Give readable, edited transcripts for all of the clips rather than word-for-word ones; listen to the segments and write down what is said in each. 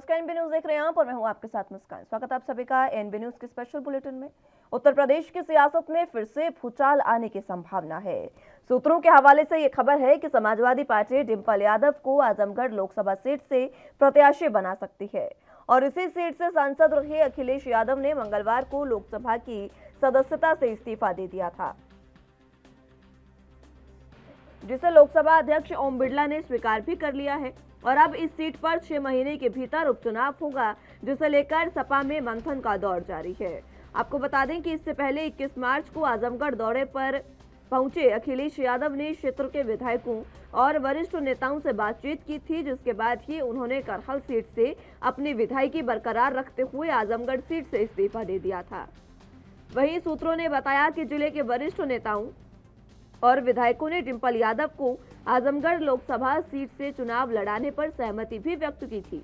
नमस्कार, NB news देख रहे हैं आप और मैं हूं आपके साथ मुस्कान। स्वागत है आप सभी का एनबी न्यूज के स्पेशल बुलेटिन में। उत्तर प्रदेश की सियासत में फिर से भूचाल आने की संभावना है। सूत्रों के हवाले से ये खबर है कि समाजवादी पार्टी डिंपल यादव को आजमगढ़ लोकसभा सीट से प्रत्याशी बना सकती है और इसी सीट से सांसद रहे अखिलेश यादव ने मंगलवार को लोकसभा की सदस्यता से इस्तीफा दे दिया था, जिसे लोकसभा अध्यक्ष ओम बिरला ने स्वीकार भी कर लिया है। और अब इस सीट पर 6 महीने के भीतर उपचुनाव होगा, जिसे लेकर सपा में मंथन का दौर जारी है। आपको बता दें कि इससे पहले 21 मार्च को आजमगढ़ दौरे पर पहुंचे अखिलेश यादव ने क्षेत्र के विधायकों और वरिष्ठ नेताओं से बातचीत की थी, जिसके बाद ही उन्होंने करहल सीट से अपनी विधायकी बरकरार रखते हुए आजमगढ़ सीट से इस्तीफा दे दिया था। वहीं सूत्रों ने बताया कि जिले के वरिष्ठ नेताओं और विधायकों ने डिंपल यादव को आजमगढ़ लोकसभा सीट से चुनाव लड़ाने पर सहमति भी व्यक्त की थी।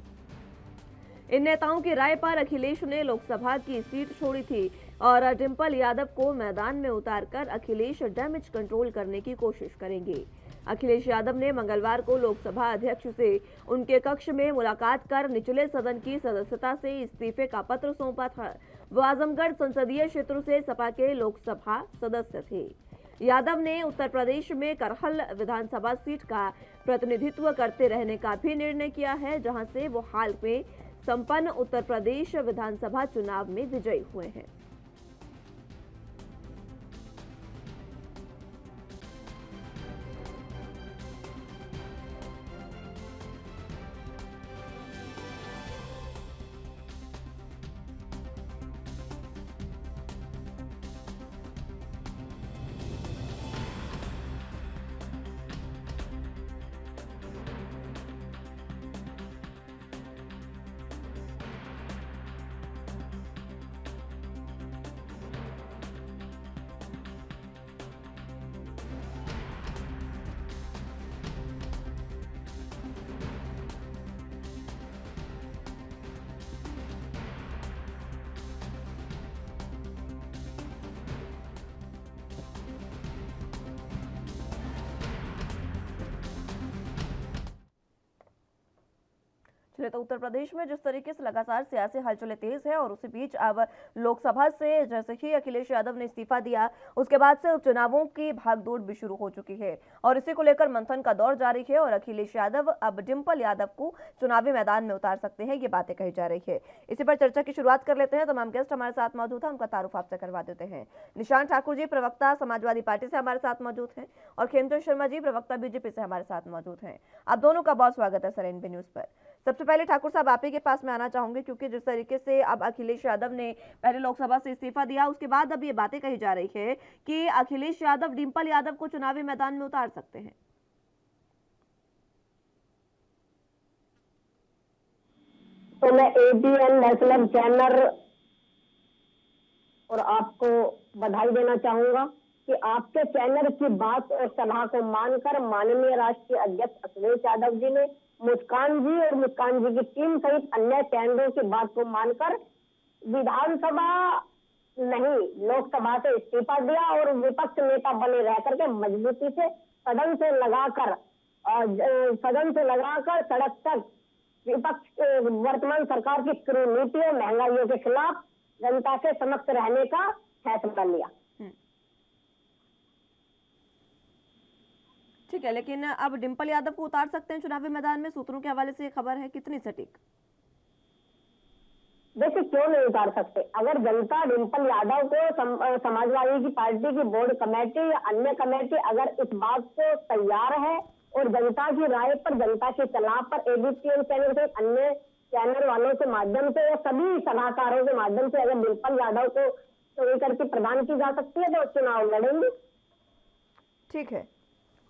इन नेताओं की राय पर अखिलेश ने लोकसभा की सीट छोड़ी थी और डिंपल यादव को मैदान में उतारकर अखिलेश डैमेज कंट्रोल करने की कोशिश करेंगे। अखिलेश यादव ने मंगलवार को लोकसभा अध्यक्ष से उनके कक्ष में मुलाकात कर निचले सदन की सदस्यता से इस्तीफे का पत्र सौंपा था। वो आजमगढ़ संसदीय क्षेत्र से सपा के लोकसभा सदस्य थे। यादव ने उत्तर प्रदेश में करहल विधानसभा सीट का प्रतिनिधित्व करते रहने का भी निर्णय किया है, जहां से वो हाल में संपन्न उत्तर प्रदेश विधानसभा चुनाव में विजयी हुए हैं। तो उत्तर प्रदेश में जिस तरीके से लगातार सियासी हलचलें तेज है और उसी बीच अब लोकसभा से जैसे ही अखिलेश यादव ने इस्तीफा दिया, उसके बाद से उपचुनावों की भागदौड़ भी शुरू हो चुकी है और इसी को लेकर मंथन का दौर जारी है और अखिलेश यादव अब डिंपल यादव को चुनावी मैदान में उतार सकते हैं, ये बातें कही जा रही है। इसी पर चर्चा की शुरुआत कर लेते हैं। तमाम गेस्ट हमारे साथ मौजूद है, उनका तारुफ आपसे करवा देते हैं। निशांत ठाकुर जी प्रवक्ता समाजवादी पार्टी से हमारे साथ मौजूद हैं और खेमचंद शर्मा जी प्रवक्ता बीजेपी से हमारे साथ मौजूद हैं। आप दोनों का बहुत स्वागत है सर एनबी न्यूज पर। सबसे पहले ठाकुर साहब आप ही के पास में आना चाहूंगी, क्योंकि जिस तरीके से अब अखिलेश यादव ने पहले लोकसभा से इस्तीफा दिया, उसके बाद अब ये बातें कही जा रही है कि अखिलेश यादव डिंपल यादव को चुनावी मैदान में उतार सकते हैं। तो मैं एबीएन नेशनल चैनल और आपको बधाई देना चाहूंगा कि आपके चैनल की बात और सलाह को मानकर माननीय राष्ट्रीय अध्यक्ष अखिलेश यादव जी ने मुस्कान जी और मुस्कान जी की टीम सहित अन्य चैनलों की बात को मानकर विधानसभा नहीं लोकसभा से इस्तीफा दिया और विपक्ष नेता बने रह करके मजबूती से सदन से लगाकर सड़क तक विपक्ष वर्तमान सरकार की कुनीतियों महंगाइयों के खिलाफ जनता के समक्ष रहने का फैसला लिया। ठीक है, लेकिन अब डिंपल यादव को उतार सकते हैं चुनावी मैदान में, सूत्रों के हवाले से खबर है, कितनी सटीक? देखिए क्यों नहीं उतार सकते। अगर जनता डिंपल यादव को समाजवादी की पार्टी की बोर्ड कमेटी या अन्य कमेटी अगर इस बात को तैयार है और जनता की राय पर, जनता की सलाह पर एबीपीएन चैनल से अन्य चैनल वालों के माध्यम से या सभी सलाहकारों के माध्यम से अगर डिंपल यादव को लेकर के प्रदान की जा सकती है तो चुनाव लड़ेंगे। ठीक है,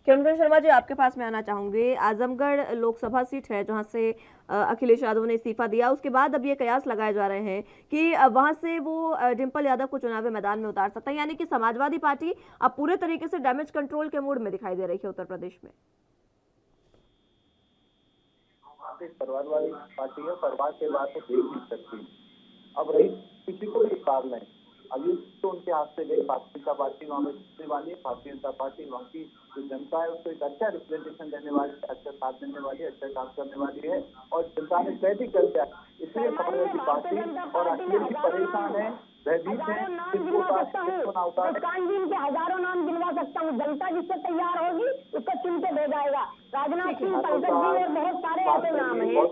खेमचंद शर्मा जी आपके पास में आना चाहूंगे। आजमगढ़ लोकसभा सीट है जहां से अखिलेश यादव ने इस्तीफा दिया, उसके बाद अब ये कयास लगाए जा रहे हैं कि वहां से वो डिंपल यादव को चुनावी मैदान में उतार सकता है, यानी कि समाजवादी पार्टी अब पूरे तरीके से डैमेज कंट्रोल के मूड में दिखाई दे रही है उत्तर प्रदेश में। परिवारवादी पार्टी है, परिवार के बात तो देख नहीं सकती। अब रही किसी को भी काम नहीं, अभी तो उनके हाथ से गई। भारतीय जनता पार्टी वहाँ पे जीतने वाली है। भारतीय जनता पार्टी वहाँ की जो जनता है उसको एक अच्छा रिप्रेजेंटेशन देने वाली है, अच्छा साथ देने वाली है, अच्छा काम करने वाली है और जनता ने तय भी कर दिया। इसलिए समाजवादी पार्टी और अखिलेश जी परेशान है, भयभीत है, मुस्कान जी इनके हजारों नाम गिनवा सकता हूँ। जनता जिससे तैयार होगी उसको चुन के दे जाएगा। राजनाथ सिंह, पंकज जी और बहुत सारे ऐसे नाम हैं, बहुत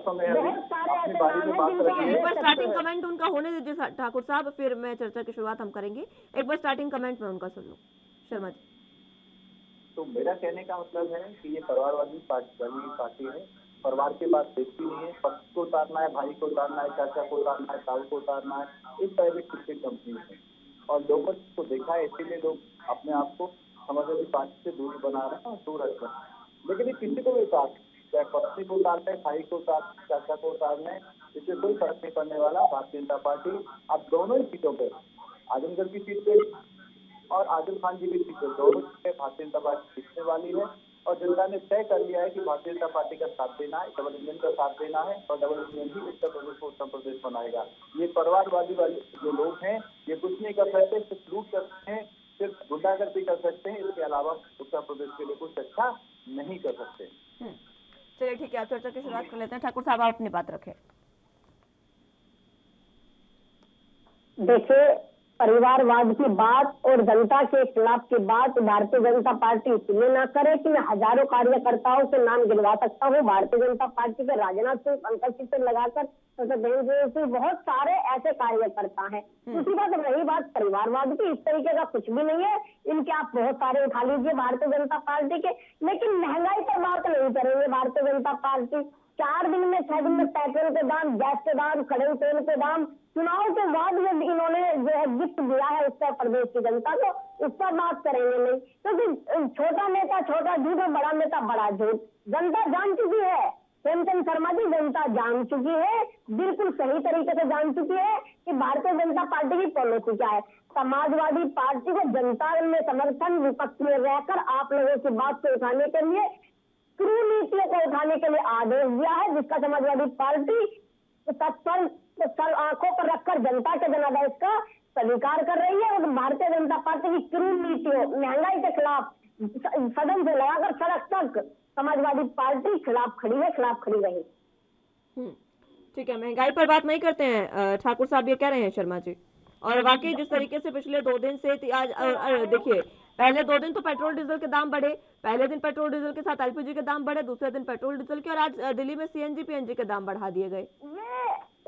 सारे ऐसे नाम हैं जिनको एक बार स्टार्टिंग कमेंट उनका होने दीजिए ठाकुर साहब, फिर मैं चर्चा की शुरुआत हम करेंगे। एक बार स्टार्टिंग कमेंट में उनका सुन लो शर्मा जी। तो मेरा कहने का मतलब है कि ये परिवारवादी पार्टी है। परिवार के पास सेफ्टी नहीं है। पति को उतारना है, भाई को उतारना है, चाचा को उतारना है, ताऊ को उतारना है, इस तरह की किसी कंपनी है और लोगों को देखा है, इसीलिए लोग अपने आप को समाजवादी पार्टी से दूरी बना रहे हैं और दूर रख रहे हैं। लेकिन ये किसी को भी उतार, चाहे पत्नी को उतारना है, भाई को उतार, चाचा को उतारना है, इससे कोई फर्क नहीं पड़ने वाला। भारतीय जनता पार्टी अब दोनों ही सीटों पे, आजमगढ़ की सीट पे और आदिल खान जी की सीट पे, दोनों सीटें भारतीय जनता पार्टी जीतने वाली है और जनता ने तय कर लिया है कि भारतीय जनता पार्टी का साथ देना है, डबल इंजन का साथ देना है और डबल इंजन ही उत्तर प्रदेश को उत्तर प्रदेश बनाएगा। ये परिवारवादी वाले जो लोग हैं ये कुछ नहीं कर सकते, सिर्फ लूट कर सकते हैं, सिर्फ गुंडागर्दी कर सकते हैं, इसके अलावा उत्तर प्रदेश के लिए कुछ अच्छा नहीं कर सकते। चलिए ठीक है, आप चर्चा की शुरुआत कर लेते हैं। ठाकुर साहब आप अपनी बात रखें। देखिए, परिवारवाद की बात और जनता के खिलाफ की बात भारतीय जनता पार्टी इसलिए ना करे कि मैं हजारों कार्यकर्ताओं से नाम गिनवा सकता हूँ। भारतीय जनता पार्टी के राजनाथ सिंह, पंकज जी से लगाकर बहुत सारे ऐसे कार्यकर्ता हैं। दूसरी बात, रही बात परिवारवाद की, इस तरीके का कुछ भी नहीं है। इनके आप बहुत सारे उठा लीजिए भारतीय जनता पार्टी के, लेकिन महंगाई पर बात नहीं करेंगे। भारतीय जनता पार्टी 4 दिन में 6 दिन में पेट्रोल के दाम, गैस के दाम, खड़े तेल के दाम, चुनाव के बाद में इन्होंने जो है गिफ्ट दिया है उत्तर प्रदेश की जनता को, उस पर बात करेंगे नहीं, क्योंकि छोटा नेता छोटा झूठ और बड़ा नेता बड़ा झूठ जनता जान चुकी है। हेमचंद शर्मा जी, जनता जान चुकी है, बिल्कुल सही तरीके से जान चुकी है कि भारतीय जनता पार्टी की पॉलिसी क्या है। समाजवादी पार्टी को जनता ने समर्थन विपक्ष में रहकर आप लोगों की बात को उठाने के लिए, कुनीतियों को उठाने के लिए आदेश दिया है, जिसका समाजवादी पार्टी तत्पर आंखों पर रखकर जनता के जनादेश का स्वीकार कर रही है। और भारतीय जनता पार्टी की कुनीतियों, महंगाई के खिलाफ सदन से लगाकर सड़क तक समाजवादी पार्टी खिलाफ खड़ी है, खिलाफ खड़ी रही। ठीक है, महंगाई पर बात नहीं करते हैं ठाकुर साहब, ये कह रहे हैं शर्मा जी। और वाकई जिस तरीके से पिछले 2 दिन से आज देखिए, पहले 2 दिन तो पेट्रोल डीजल के दाम बढ़े। पहले दिन पेट्रोल डीजल के साथ एलपीजी के दाम बढ़े, दूसरे दिन पेट्रोल डीजल के, और आज दिल्ली में सीएनजी पीएनजी के दाम बढ़ा दिए गए।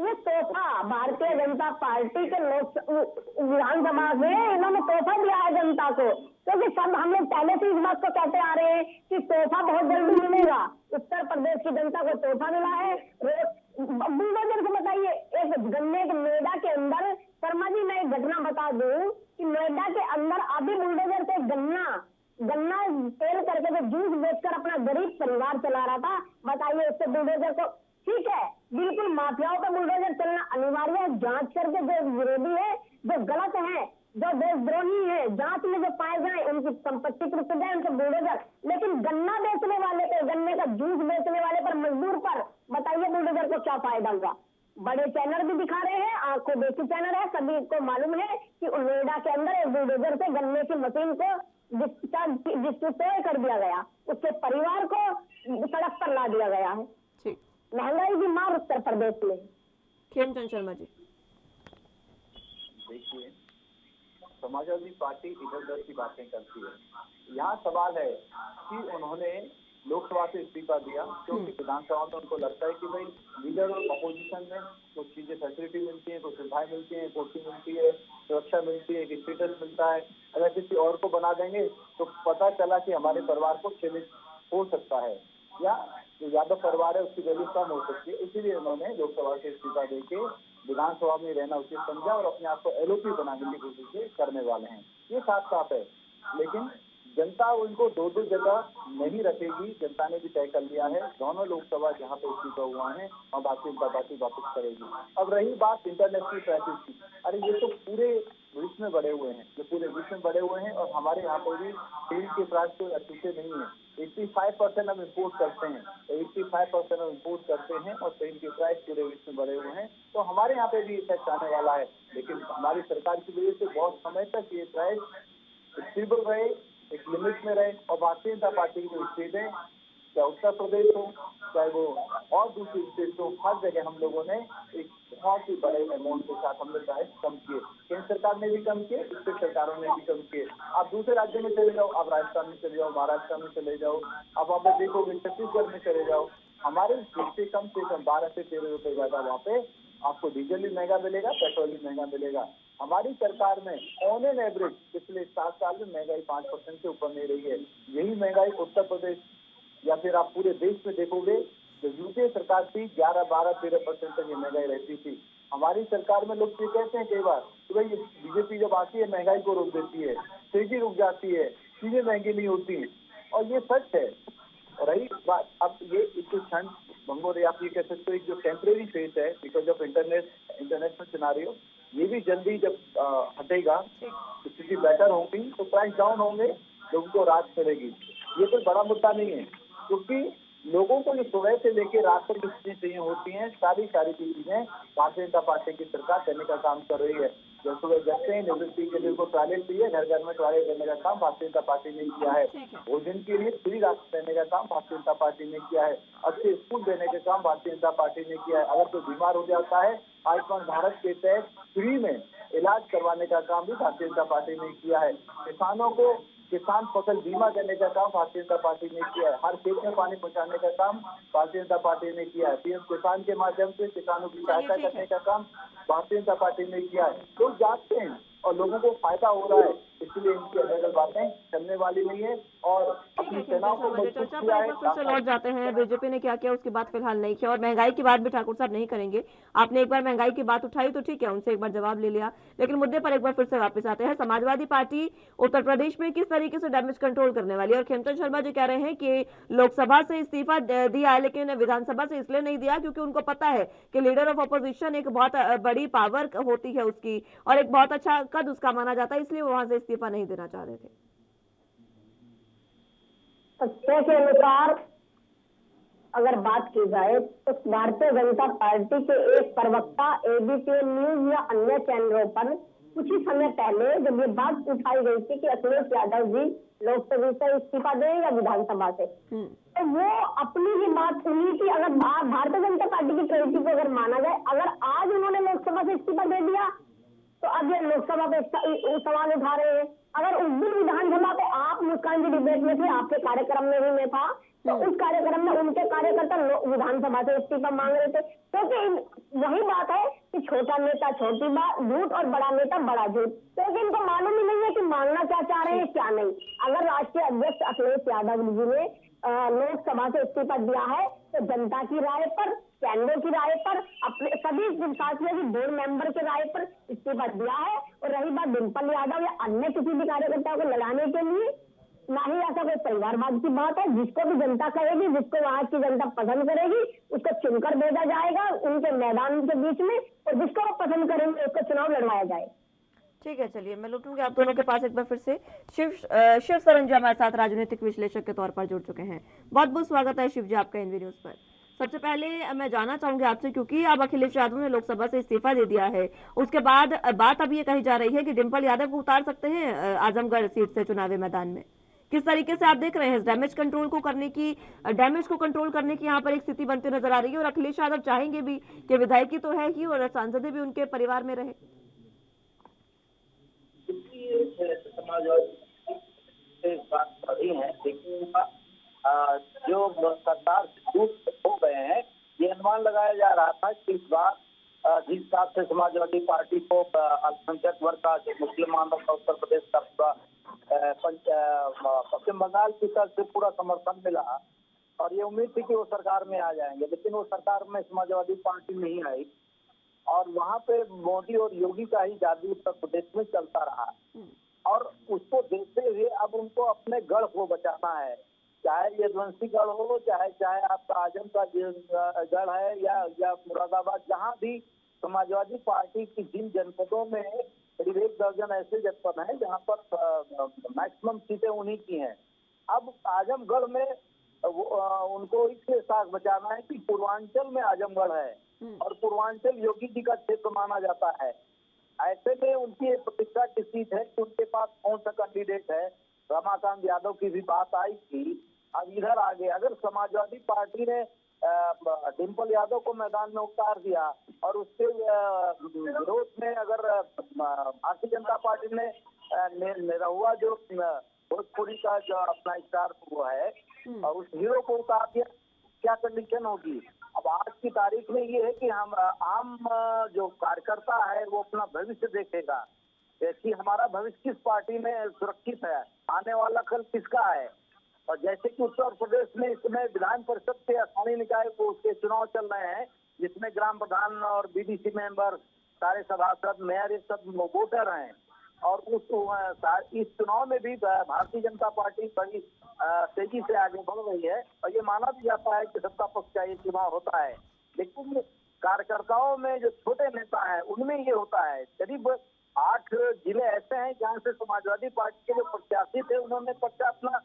ये तोहफा भारतीय जनता पार्टी के विधानसभा में इन्होंने तोहफा दिया है जनता को, क्योंकि सब हम लोग पहले से इस बात को कहते आ रहे हैं कि तोहफा बहुत जल्दी मिलेगा। उत्तर प्रदेश की जनता को तोहफा मिला है। बुलडोजर को बताइए, एक गन्ने के नोएडा के अंदर, शर्मा जी मैं एक घटना बता दूं कि नोएडा के अंदर अभी बुलडोजर से गन्ना तेल करके जो जूस बेचकर अपना गरीब परिवार चला रहा था, बताइए उससे बुलडोजर को, ठीक है बिल्कुल माफियाओं का बुलडोजर चलना अनिवार्य है। जांच करके जो विरोधी है, जो गलत है, जो देशद्रोही है, जांच में जो पाए जाए उनकी संपत्ति टूट जाए, उनके बुलडोजर। लेकिन गन्ना बेचने वाले पे, गन्ने का जूस बेचने वाले पर, मजदूर पर, बताइए बुलडोजर को क्या फायदा हुआ। बड़े चैनल भी दिखा रहे हैं, आंखों देखी चैनल है, सभी को मालूम है कि नोएडा के अंदर एक बुलडोजर से गन्ने की मशीन को डिस्ट्रॉय कर दिया गया, उसके परिवार को सड़क पर ला दिया गया है। महंगाई की मार उत्तर प्रदेश में। खेमचंद शर्मा जी, देखिए समाजवादी पार्टी इधर उधर की बातें करती है। यहाँ सवाल है कि उन्होंने लोकसभा से इस्तीफा दिया क्योंकि विधानसभा में उनको लगता है कि भाई लीडर और अपोजिशन में कुछ चीजें फैसिलिटी मिलती है, कुछ सुविधाएं मिलती है, कुर्सी मिलती है, सुरक्षा मिलती है, स्टेटस मिलता है। अगर किसी और को बना देंगे तो पता चला कि हमारे परिवार को क्षतिग्रस्त हो सकता है या जो यादव परिवार है उसकी वैल्यू कम हो सकती है। इसीलिए उन्होंने लोकसभा से इस्तीफा देके विधानसभा में रहना उचित समझा और अपने आप को एलओपी बनाने की कोशिश करने वाले हैं। ये साफ साफ है, लेकिन जनता उनको 2-2 जगह नहीं रखेगी। जनता ने भी तय कर लिया है, दोनों लोकसभा जहाँ पे इस्तीफा हुआ है और भारतीय जनता पार्टी वापस करेगी। अब रही बात इंटरनेशनल ट्रैफिक की, अरे ये तो पूरे विश्व में बढ़े हुए हैं, जो पूरे विश्व में बढ़े हुए हैं। और हमारे यहाँ पे भी तेल के प्राइस कोई अछूते नहीं है। 85% हम इम्पोर्ट करते हैं, 85% हम इम्पोर्ट करते हैं और तेल के प्राइस पूरे विश्व में बढ़े हुए हैं। तो हमारे यहाँ पे भी इफेक्ट आने वाला है, लेकिन हमारी सरकार की वजह से बहुत समय तक ये प्राइस स्टेबल रहे, एक लिमिट में रहे। और भारतीय जनता पार्टी की जो स्टेट है, चाहे उत्तर प्रदेश हो, चाहे वो और दूसरी स्टेट हो, हर जगह हम लोगों ने एक बहुत ही बड़े अमाउंट के साथ हमने प्राइस कम किए। केंद्र सरकार ने भी कम किए, स्टेट सरकारों ने भी कम किए। आप दूसरे राज्य में चले जाओ, आप राजस्थान में चले जाओ, महाराष्ट्र में चले जाओ, अब आप देखोगे छत्तीसगढ़ में चले जाओ, हमारे देश से कम 12 से 13 रुपए ज्यादा वहाँ पे आपको डीजल भी महंगा मिलेगा, पेट्रोल भी महंगा मिलेगा। हमारी सरकार में ऑन एन एवरेज पिछले 7 साल में महंगाई 5% से ऊपर नहीं रही है। यही महंगाई उत्तर प्रदेश या फिर आप पूरे देश में देखोगे, जो यूपीए सरकार थी 11, 12, 13% तक ये महंगाई रहती थी। हमारी सरकार में लोग ये कहते हैं कई बार कि भाई बीजेपी जब आती है महंगाई को रोक देती है, तेजी रुक जाती है, चीजें महंगी नहीं होती, और ये सच है। और रही बात अब ये एक क्षण भंगोर, आप ये कह सकते हो एक जो टेम्परेरी फेज है बिकॉज ऑफ इंटरनेशनल सिनारियो, ये भी जल्दी जब हटेगा, स्थिति बेटर होगी तो प्राइस डाउन होंगे, लोगों को राहत मिलेगी। ये कोई बड़ा मुद्दा नहीं है, क्योंकि लोगों को जो सुबह से लेकर रात तक जो चीजें चाहिए होती हैं, सारी चीजें भारतीय जनता पार्टी की सरकार करने का काम कर रही है। जब सुबह जगते हैं निवृत्ति के लिए टॉयलेट चाहिए, घर घर में टॉयलेट देने का काम भारतीय जनता पार्टी ने किया है। भोजन के लिए फ्री राशन देने का काम भारतीय जनता पार्टी ने किया है। अच्छे स्कूल देने का काम भारतीय जनता पार्टी ने किया है। अगर कोई बीमार हो जाता है, आयुष्मान भारत के तहत फ्री में इलाज करवाने का काम भी भारतीय जनता पार्टी ने किया है। किसानों को किसान फसल बीमा देने का काम भारतीय जनता पार्टी ने किया है। हर खेत में पानी पहुंचाने का काम भारतीय जनता पार्टी ने किया है। पीएम किसान के माध्यम से किसानों की सहायता करने का काम भारतीय जनता पार्टी ने किया है। लोग जानते हैं और लोगों को फायदा हो रहा है, इसलिए इनकी अलग बातें चलने वाली नहीं है। और अपनी सेनाओं को मजबूत किया है। फिर से लौट जाते हैं, बीजेपी ने क्या किया उसकी बात फिलहाल नहीं किया, और महंगाई की बात भी ठाकुर साहब नहीं करेंगे। आपने एक बार महंगाई की बात उठाई तो ठीक है, उनसे एक बार जवाब ले लिया, लेकिन मुद्दे पर एक बार फिर से वापस आते हैं। समाजवादी पार्टी उत्तर प्रदेश में किस तरीके से डैमेज कंट्रोल करने वाली है? और खेमचंद शर्मा जी कह रहे हैं कि लोकसभा से इस्तीफा दिया है, लेकिन विधानसभा से इसलिए नहीं दिया क्योंकि उनको पता है कि लीडर ऑफ अपोजिशन एक बहुत बड़ी पावर होती है उसकी, और एक बहुत अच्छा कद उसका माना जाता है, इसलिए वो वहां से इस्तीफा नहीं देना चाह रहे थे। तथ्यों के अनुसार अगर बात की जाए तो भारतीय जनता पार्टी के एक प्रवक्ता एबीपी न्यूज या अन्य चैनलों पर कुछ ही समय पहले जब ये बात उठाई गई थी कि अखिलेश यादव जी लोकसभा से इस्तीफा देंगे या विधानसभा से, तो वो अपनी ही बात सुनी थी। अगर भारतीय जनता पार्टी की क्रेडिट को अगर माना जाए, अगर आज उन्होंने लोकसभा से इस्तीफा दे दिया तो अब ये लोकसभा पे सवाल उठा रहे हैं। अगर उस दिन विधानसभा पे आप मुस्कान जी डिबेट में थे, आपके कार्यक्रम में भी मैं था, तो उस कार्यक्रम में उनके कार्यकर्ता विधानसभा से इस्तीफा मांग रहे थे। क्योंकि वही बात है कि छोटा नेता छोटी बात झूठ और बड़ा नेता बड़ा झूठ, क्योंकि इनको मालूम ही नहीं है कि मांगना क्या चाह रहे हैं क्या नहीं। अगर राष्ट्रीय अध्यक्ष अखिलेश यादव जी ने लोकसभा से इस्तीफा दिया है तो जनता की राय पर, केंद्र की राय पर, अपने सभी साथियों की बोर्ड मेंबर के राय पर इस्तीफा दिया है। और रही बात डिम्पल यादव या अन्य किसी भी कार्यकर्ताओं को लड़ाने के लिए, ना ही ऐसा कोई परिवारवाद की बात है। जिसको भी जनता कहेगी, जिसको वहां की जनता पसंद करेगी, उसको चुनकर भेजा जाएगा उनके मैदान के बीच में, और जिसको वो पसंद करेंगे उसको चुनाव लड़वाया जाए। ठीक है, चलिए मैं लौटूंगी आप दोनों के पास एक बार फिर से। शिव सरन जी हमारे साथ राजनीतिक विश्लेषक के तौर पर जुड़ चुके हैं। बहुत बहुत स्वागत है शिव जी आपका एनवी न्यूज पर। सबसे पहले मैं जानना चाहूंगी आपसे, क्योंकि अब अखिलेश यादव ने लोकसभा से इस्तीफा दे दिया है, उसके बाद बात अब ये कही जा रही है कि डिम्पल यादव को उतार सकते हैं आजमगढ़ सीट से चुनावी मैदान में। किस तरीके से आप देख रहे हैं डैमेज कंट्रोल को करने की, डैमेज को कंट्रोल करने की यहाँ पर एक स्थिति बनती नजर आ रही है, और अखिलेश यादव चाहेंगे भी कि विधायकी तो है ही और सांसदें भी उनके परिवार में रहे। समाजवादी बात बड़ी है, लेकिन जो सरकार हो गए हैं, ये अनुमान लगाया जा रहा था कि इस बार जिस हिसाब से समाजवादी पार्टी को अल्पसंख्यक वर्ग का, जो मुस्लिम का उत्तर प्रदेश का पूरा पश्चिम बंगाल की तरफ से पूरा समर्थन मिला, और ये उम्मीद थी कि वो सरकार में आ जाएंगे, लेकिन वो सरकार में समाजवादी पार्टी नहीं आई, और वहाँ पे मोदी और योगी का ही जादू उत्तर प्रदेश में चलता रहा। और उसको देखते हुए अब उनको अपने गढ़ को बचाना है, चाहे यदुवंशी गढ़ हो, चाहे आपका आजम का गढ़ है या मुरादाबाद, जहाँ भी समाजवादी पार्टी की जिन जनपदों में करीब 1 दर्जन ऐसे जनपद हैं जहाँ पर मैक्सिमम सीटें उन्हीं की हैं। अब आजमगढ़ में उनको इसलिए साख बचाना है कि पूर्वांचल में आजमगढ़ है और पूर्वांचल योगी जी का क्षेत्र माना जाता है। ऐसे में उनकी एक प्रतिष्ठा की सीट है कि उनके पास कौन सा कैंडिडेट है। रमाकांत यादव की भी बात आई थी। अब इधर आगे अगर समाजवादी पार्टी ने डिम्पल यादव को मैदान में उतार दिया और उसके विरोध में अगर भारतीय जनता पार्टी ने निरहुआ जो भोजपुरी का जो अपना स्टार हुआ है और उस हीरो को उतार दिया, क्या कंडीशन होगी। अब आज की तारीख में ये है कि हम आम जो कार्यकर्ता है वो अपना भविष्य देखेगा कि हमारा भविष्य किस पार्टी में सुरक्षित है, आने वाला कल किसका है। और जैसे कि उत्तर प्रदेश में इस समय विधान परिषद के स्थानीय निकाय को उसके चुनाव चल रहे हैं, जिसमें ग्राम प्रधान और बीडीसी मेंबर, सारे सभासद, मेयर, ये सब वोटर हैं। और इस चुनाव में भी भारतीय जनता पार्टी बड़ी तेजी से आगे बढ़ रही है और ये माना भी जाता है कि सत्ता पक्ष का ये चुनाव होता है। लेकिन कार्यकर्ताओं में जो छोटे नेता है उनमें ये होता है। करीब 8 जिले ऐसे हैं जहाँ से समाजवादी पार्टी के जो प्रत्याशी थे उन्होंने पर्चा अपना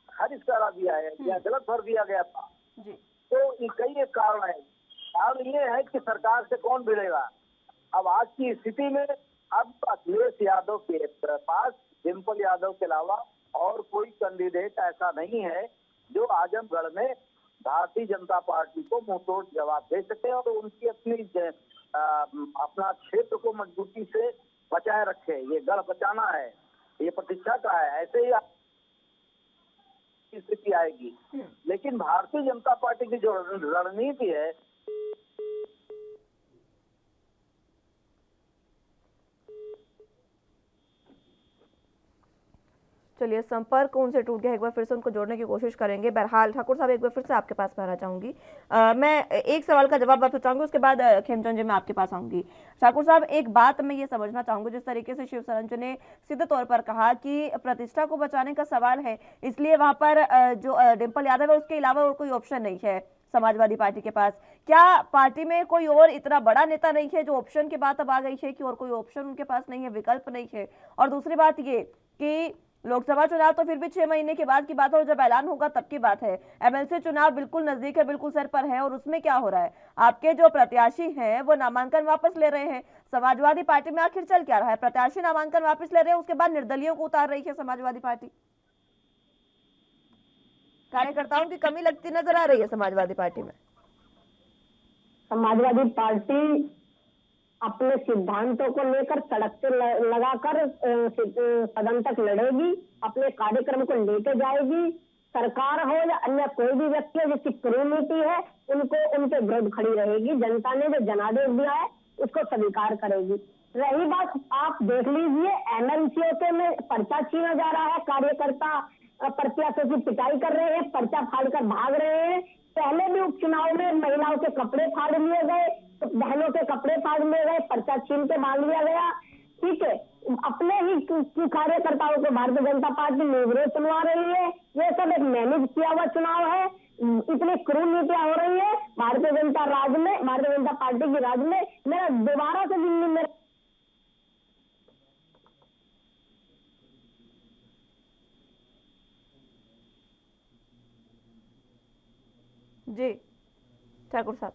खारिज करा दिया है या गलत भर दिया गया था। तो कई एक कारण है। कारण ये है कि सरकार से कौन भिड़ेगा। अब आज की स्थिति में अब अखिलेश यादव के पास डिम्पल यादव के अलावा और कोई कैंडिडेट ऐसा नहीं है जो आजमगढ़ में भारतीय जनता पार्टी को मुंहतोड़ जवाब दे सके और उनकी अपना क्षेत्र को मजबूती से बचाए रखे। ये गढ़ बचाना है, ये प्रतीक्षा का है। ऐसे ही स्थिति आएगी। लेकिन भारतीय जनता पार्टी की जो रणनीति है, चलिए, संपर्क उनसे टूट गया, एक बार फिर से उनको जोड़ने की कोशिश करेंगे। बहरहाल ठाकुर साहब, एक बार फिर से आपके पास मैं आना चाहूंगी। मैं एक सवाल का जवाब आपसे चाहूंगी, उसके बाद खेमचंद जी मैं आपके पास आऊंगी। ठाकुर साहब, एक बात मैं ये समझना चाहूंगी, जिस तरीके से शिव सरंजन ने सीधे तौर पर कहा कि प्रतिष्ठा को बचाने का सवाल है, इसलिए वहां पर जो डिम्पल यादव है उसके अलावा और कोई ऑप्शन नहीं है समाजवादी पार्टी के पास। क्या पार्टी में कोई और इतना बड़ा नेता नहीं है जो ऑप्शन की बात अब आ गई है कि और कोई ऑप्शन उनके पास नहीं है, विकल्प नहीं है। और दूसरी बात ये कि लोकसभा चुनाव तो फिर भी 6 महीने के बाद की बात है और जब ऐलान होगा तब की बात है। एमएलसी चुनाव बिल्कुल नजदीक है, बिल्कुल सर पर है। और उसमें क्या हो रहा है, आपके जो प्रत्याशी हैं वो नामांकन वापस ले रहे हैं। समाजवादी पार्टी में आखिर चल क्या रहा है, प्रत्याशी नामांकन वापस ले रहे हैं, उसके बाद निर्दलीयों को उतार रही है समाजवादी पार्टी। कार्यकर्ताओं की कमी लगती नजर आ रही है समाजवादी पार्टी में। समाजवादी पार्टी अपने सिद्धांतों को लेकर सड़क से लगाकर सदन तक लड़ेगी, अपने कार्यक्रम को लेके जाएगी। सरकार हो या अन्य कोई भी व्यक्ति हो जिसकी कुरीति है उनको उनके विरुद्ध खड़ी रहेगी। जनता ने जो जनादेश दिया है उसको स्वीकार करेगी। रही बात, आप देख लीजिए एमएलसीओ में पर्चा छीना जा रहा है, कार्यकर्ता प्रत्याशियों की पिटाई कर रहे हैं, पर्चा फाड़कर भाग रहे हैं। पहले भी उपचुनाव में महिलाओं के कपड़े फाड़ लिए गए, बहनों के कपड़े फाड़ लिए गए, पर्चा छीन के मार लिया गया। ठीक है, अपने ही कार्यकर्ताओं को भारतीय जनता पार्टी निर्विरोध चुनवा रही है। ये सब एक मैनेज किया हुआ चुनाव है। इतनी क्रूर नीतियां हो रही है भारतीय जनता पार्टी की राज में। मेरा दोबारा से दिल्ली में जी ठाकुर साहब,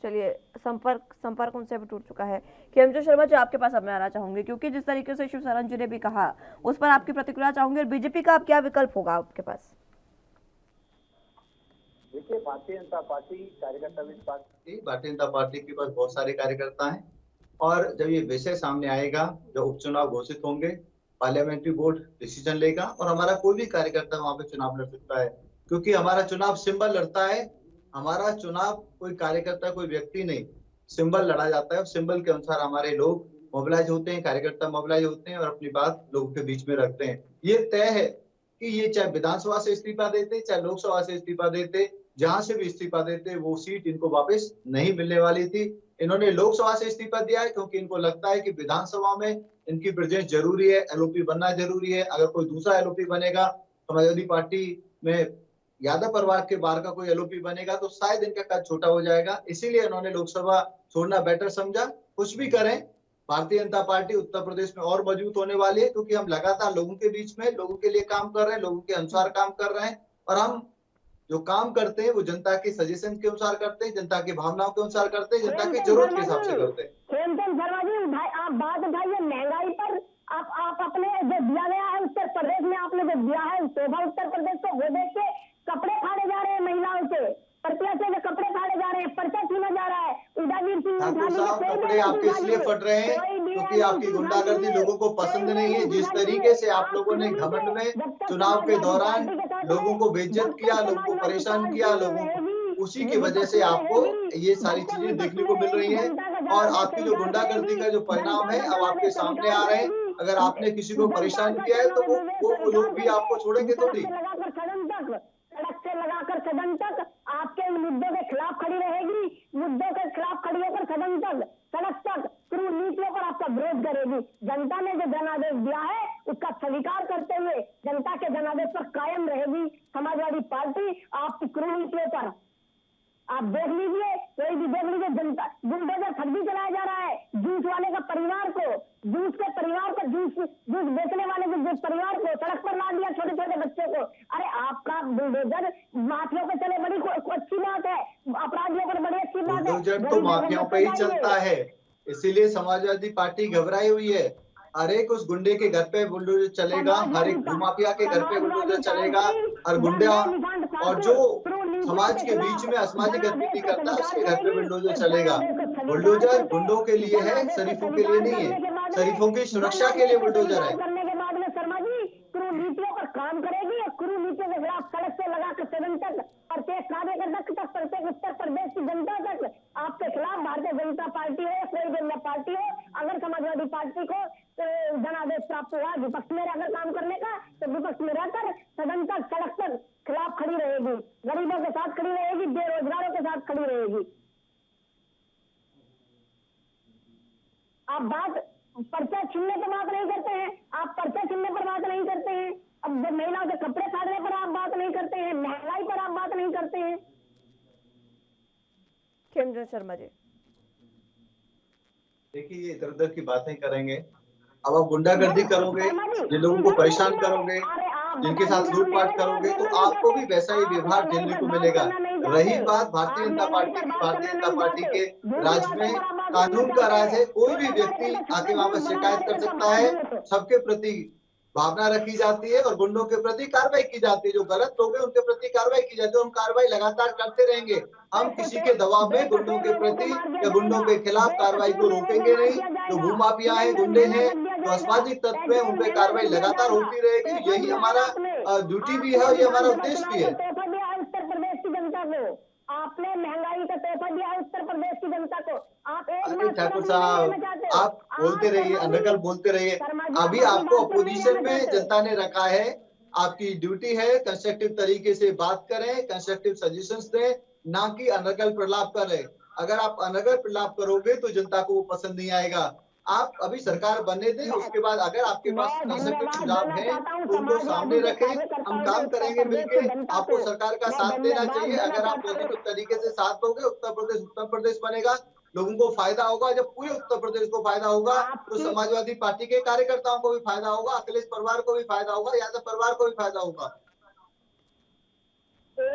चलिए, संपर्क उनसे भी टूट चुका है। खेमचंद शर्मा जी, आपके पास अब मैं आना चाहूंगी, क्योंकि जिस तरीके से शिव सरंजन जी ने भी कहा उस पर आपकी प्रतिक्रिया चाहूंगी। और बीजेपी का अब क्या विकल्प होगा आपके पास? देखिए, भारतीय जनता पार्टी कार्यकर्ता भारतीय जनता पार्टी के पास बहुत सारे कार्यकर्ता हैं और जब ये विषय सामने आएगा, जब उपचुनाव घोषित होंगे, पार्लियामेंट्री बोर्ड डिसीजन लेगा और हमारा कोई भी कार्यकर्ता वहां पे चुनाव लड़ सकता है, क्योंकि हमारा चुनाव सिंबल लड़ता है। हमारा चुनाव कोई कार्यकर्ता, कोई व्यक्ति नहीं, सिंबल लड़ा जाता है। सिंबल के अनुसार हमारे लोग मोबिलाइज होते हैं, कार्यकर्ता मोबिलाइज होते हैं और अपनी बात लोगों के बीच में रखते हैं। ये तय है कि ये चाहे विधानसभा से इस्तीफा देते, चाहे लोकसभा से इस्तीफा देते, जहां से भी इस्तीफा देते, वो सीट इनको वापस नहीं मिलने वाली थी। इन्होंने लोकसभा से इस्तीफा दिया है क्योंकि इनको लगता है कि विधानसभा में इनकी प्रेजेंस जरूरी है, एलओपी बनना जरूरी है। अगर कोई दूसरा एलओपी बनेगा समाजवादी पार्टी में यादव परिवार के बाहर का कोई एलओपी बनेगा तो शायद इनका कद छोटा हो जाएगा। इसीलिए उन्होंने लोकसभा छोड़ना बेटर समझा। कुछ भी करें, भारतीय जनता पार्टी उत्तर प्रदेश में और मजबूत होने वाली है, क्योंकि हम लगातार लोगों के बीच में, लोगों के लिए काम कर रहे हैं, लोगों के अनुसार काम कर रहे हैं, और हम जो काम करते हैं वो जनता के सजेशन के अनुसार करते हैं, जनता की भावनाओं के अनुसार करते हैं, जनता की जरूरत के हिसाब से करते हैं। हेमचंद शर्मा जी, आप बात उठाइए महंगाई पर। आप अपने जो दिया गया है उत्तर प्रदेश में, आपने जो दिया है शोभा उत्तर प्रदेश को, वो देख के कपड़े फाड़े जा रहे हैं महिलाओं के, प्रत्याशी के कपड़े फाड़े जा रहे हैं, पर्चा छीना जा रहा है। उदयवीर सिंह ठाकुर साहब, कपड़े आपके इसलिए फट रहे हैं क्योंकि आपकी गुंडागर्दी लोगों को पसंद नहीं है। जिस तरीके से आप लोगों ने घमंड में चुनाव के दौरान लोगों को बेइज्जत किया, लोगों को परेशान किया, लोगों को, उसी की वजह से आपको ये सारी चीजें देखने को मिल रही हैं। और आपकी जो गुंडागर्दी का जो परिणाम है अब आपके सामने आ रहे हैं। अगर आपने किसी को परेशान किया है तो वो लोग भी आपको छोड़ेंगे थोड़ी। सड़क से लगाकर सदन तक आपके मुद्दों के खिलाफ खड़ी रहेगी, मुद्दों के खिलाफ खड़ी होकर सदन तक, सड़क तक, नीतियों पर आपका विरोध करेगी। जनता ने जो जनादेश दिया है उसका स्वीकार करते हुए जनता के जनादेश पर कायम रहेगी समाजवादी पार्टी। आपकी कुनीतियों पर आप देख लीजिए, कोई भी देख लीजिए, जनता बुलडोजर फर्जी चलाया जा रहा है। जूस वाले का परिवार को, जूस के परिवार को, जूस बेचने वाले के परिवार को सड़क पर ला दिया, छोटे छोटे बच्चों को। अरे आपका बुलडोजर माफियाओं पे चले, बड़ी अच्छी बात है, अपराधियों पर बड़ी अच्छी बात है। बुलडोजर तो माफियाओं पे ही चलता है, इसीलिए समाजवादी पार्टी घबराई हुई है। हर एक उस गुंडे के घर पे बुलडोजर चलेगा, हर एक भूमाफिया के घर पे बुलडोजर चलेगा, और गुंडा और जो समाज के बीच में असामाजिक गतिविधि करता है उसके घर पे बुलडोजर चलेगा। बुलडोजर गुंडों के लिए है, शरीफों के लिए नहीं है। शरीफों की सुरक्षा के लिए बुलडोजर है। करने के बाद में शर्मा जी कुनीतियों पर काम करेगी और कुनीतियों के खिलाफ सड़क से लगाकर सदन तक, प्रत्येक कार्यकर्ता तक, प्रत्येक उत्तर प्रदेश की जनता तक आपके खिलाफ भारतीय जनता पार्टी हो, कोई भी अन्य पार्टी हो, अगर समाजवादी पार्टी को जनादेश प्राप्त हुआ विपक्ष में रहकर काम करने का, तो विपक्ष में रहकर सदन तक, सड़क तक खिलाफ खड़ी रहेगी, गरीबों के साथ खड़ी रहेगी, बेरोजगारों के साथ खड़ी रहेगी। आप बात पर्चा छीनने पर बात नहीं करते हैं, आप पर्चा छीनने पर बात नहीं करते हैं, अब महिलाओं के कपड़े फाड़ने पर आप बात नहीं करते हैं, महंगाई पर आप बात नहीं करते हैं। हेमचंद शर्मा जी, देखिए ये इधर उधर की बातें करेंगे। अब आप गुंडागर्दी करोगे, जिन लोगों को परेशान करोगे, जिनके साथ लूटपाट करोगे, तो आपको भी वैसा ही व्यवहार झेलने को मिलेगा। रही बात भारतीय जनता पार्टी की, भारतीय जनता पार्टी के राज्य में कानून का राज है, कोई भी व्यक्ति आके वहां पर शिकायत कर सकता है, सबके प्रति भावना रखी जाती है और गुंडों के प्रति कार्रवाई की जाती है। जो गलत लोग हैं उनके प्रति कार्रवाई की जाती है, हम कार्रवाई लगातार करते रहेंगे। हम किसी के दबाव में गुंडों के प्रति या गुंडों के खिलाफ कार्रवाई को रोकेंगे नहीं। जो भूमाफिया है, गुंडे हैं, जो असामाजिक तत्व है, उन पे कार्रवाई लगातार होती रहेगी। यही हमारा ड्यूटी भी है और ये हमारा उद्देश्य भी है। उत्तर प्रदेश की जनता को आपने महंगाई का तोहफा दिया है उत्तर प्रदेश की जनता को। आप ठाकुर साहब, आप बोलते रहिए, अनर्गल बोलते रहिए। अभी आपको अपोजिशन में जनता ने रखा है, आपकी ड्यूटी है कंस्ट्रक्टिव तरीके से बात करें, कंस्ट्रक्टिव सजेशंस दें, ना कि अनर्गल प्रलाप करें। अगर आप अनर्गल प्रलाप करोगे तो जनता को वो पसंद नहीं आएगा। आप अभी सरकार बनने दें, उसके बाद अगर आपके पास कंस्ट्रक्टिव सुझाव है तो उनको सामने रखें, हम काम करेंगे मिलके। आपको सरकार का साथ देना चाहिए। अगर आप पॉजिटिव तरीके से साथ दोगे, उत्तर प्रदेश बनेगा, लोगों को फायदा होगा। जब पूरे उत्तर प्रदेश को फायदा होगा तो समाजवादी पार्टी के कार्यकर्ताओं को भी फायदा होगा, अखिलेश परिवार को भी फायदा होगा, यादव परिवार को भी फायदा होगा।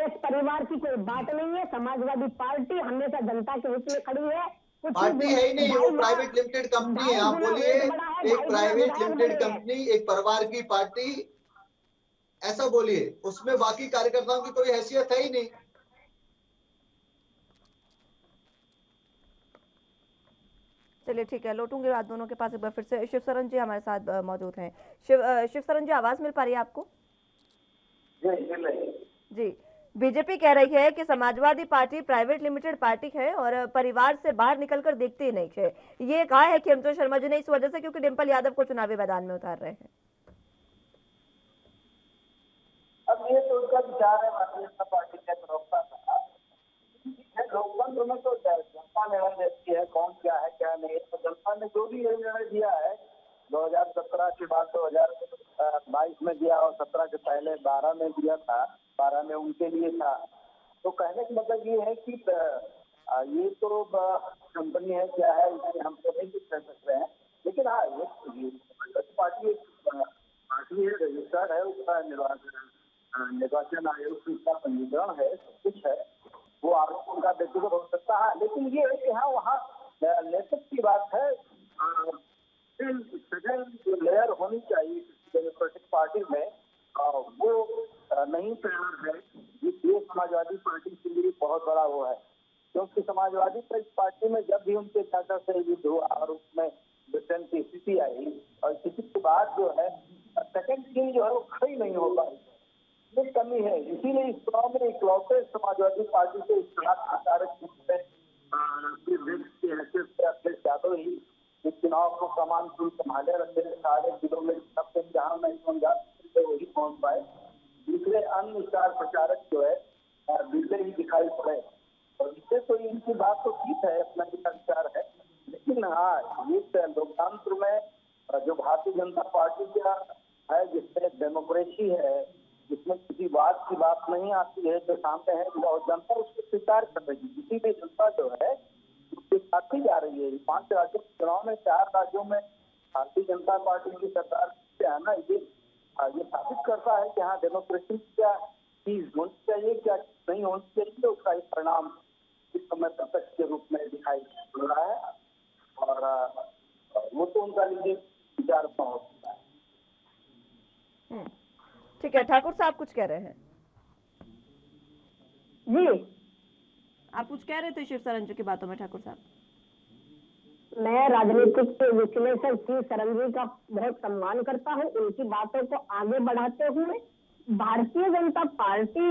एक परिवार की कोई बात नहीं है, समाजवादी पार्टी हमेशा जनता के हित में खड़ी है। पार्टी है ही नहीं, वो प्राइवेट लिमिटेड कंपनी है। आप बोलिए एक प्राइवेट लिमिटेड कंपनी, एक परिवार की पार्टी, ऐसा बोलिए, उसमें बाकी कार्यकर्ताओं की कोई हैसियत है ही नहीं। चलिए ठीक है, लौटूंगे बात दोनों के पास एक बार फिर से। शिवशरण जी हमारे साथ मौजूद हैं। शिवशरण जी, आवाज मिल पा रही है आपको? जी, बीजेपी कह रही है कि Samajwadi party private limited party है और परिवार से बाहर निकलकर देखते ही नहीं है। ये कहा है कि हेमचंद शर्मा जी ने इस वजह से क्योंकि डिम्पल यादव को चुनावी मैदान में उतार रहे हैं। अब ये तो उनका विचार है, भारतीय जनता पार्टी का प्रवक्ता था। लोकतंत्र में तो जनता निर्णय देती है कौन क्या है क्या नहीं। तो जनता ने जो भी निर्णय दिया है 2017 के बाद 2022 में दिया और 17 के पहले 12 में दिया था, 12 में उनके लिए था। तो कहने का मतलब ये है कि ये तो कंपनी है, क्या है, इसमें हम तो नहीं कुछ कह सकते हैं। लेकिन हाँ, ये पार्टी एक पार्टी है, रजिस्टर्ड है, उसका निर्वाचन आयोग की उसका पंजीकरण है, सब कुछ है। वो आरोप उनका व्यक्तिगत हो सकता है, लेकिन ये है कि हाँ, वहाँ नेतृत्व की बात है। सेकंड जो लेयर होनी चाहिए डेमोक्रेटिक पार्टी में, वो नहीं तैयार है। ये समाजवादी पार्टी के लिए बहुत बड़ा वो है, क्योंकि समाजवादी पार्टी में जब भी उनके चाचा से युद्ध हुआ और उसमें ब्रिटेन की स्थिति आई, और स्थिति के बाद जो है सेकंड टीम जो है वो खड़ी नहीं हो पाई, ये कमी है। इसीलिए इस चुनाव में इकलौते समाजवादी पार्टी के आचारक अखिलेश यादव ही इस चुनाव को कमान सुन संभाले रखे। सारे जिलों में सबसे जहां नहीं वही पहुंच पाए। दूसरे अन्य स्टार प्रचारक जो है दूसरे ही दिखाई पड़े, और इससे तो इनकी बात तो ठीक है, अपना विचार है। लेकिन हाँ, ये लोकतंत्र में जो भारतीय जनता पार्टी का है, जिसमें डेमोक्रेसी है, जिसमें किसी बात की बात नहीं आती है, जो सामने है और जनता उसको स्वीकार कर रही है। किसी भी जनता जो है उसके साथ ही जा रही है। 5 राज्यों के चुनाव में 4 राज्यों में भारतीय जनता पार्टी की सरकार है ना, ये साबित करता है कि हाँ, डेमोक्रेसी क्या चीज होनी चाहिए, क्या नहीं होनी चाहिए, उसका एक परिणाम इस समय प्रत्यक्ष के रूप में दिखाई पड़ रहा है। और वो तो उनका निजी विचार हो सकता है। ठीक है, ठाकुर साहब कुछ कह रहे हैं? जी, आप कुछ कह रहे थे शिव सरन जी की बातों में, ठाकुर साहब? मैं राजनीतिक विश्लेषक श्री सरन जी का बहुत सम्मान करता हूँ। उनकी बातों को आगे बढ़ाते हुए भारतीय जनता पार्टी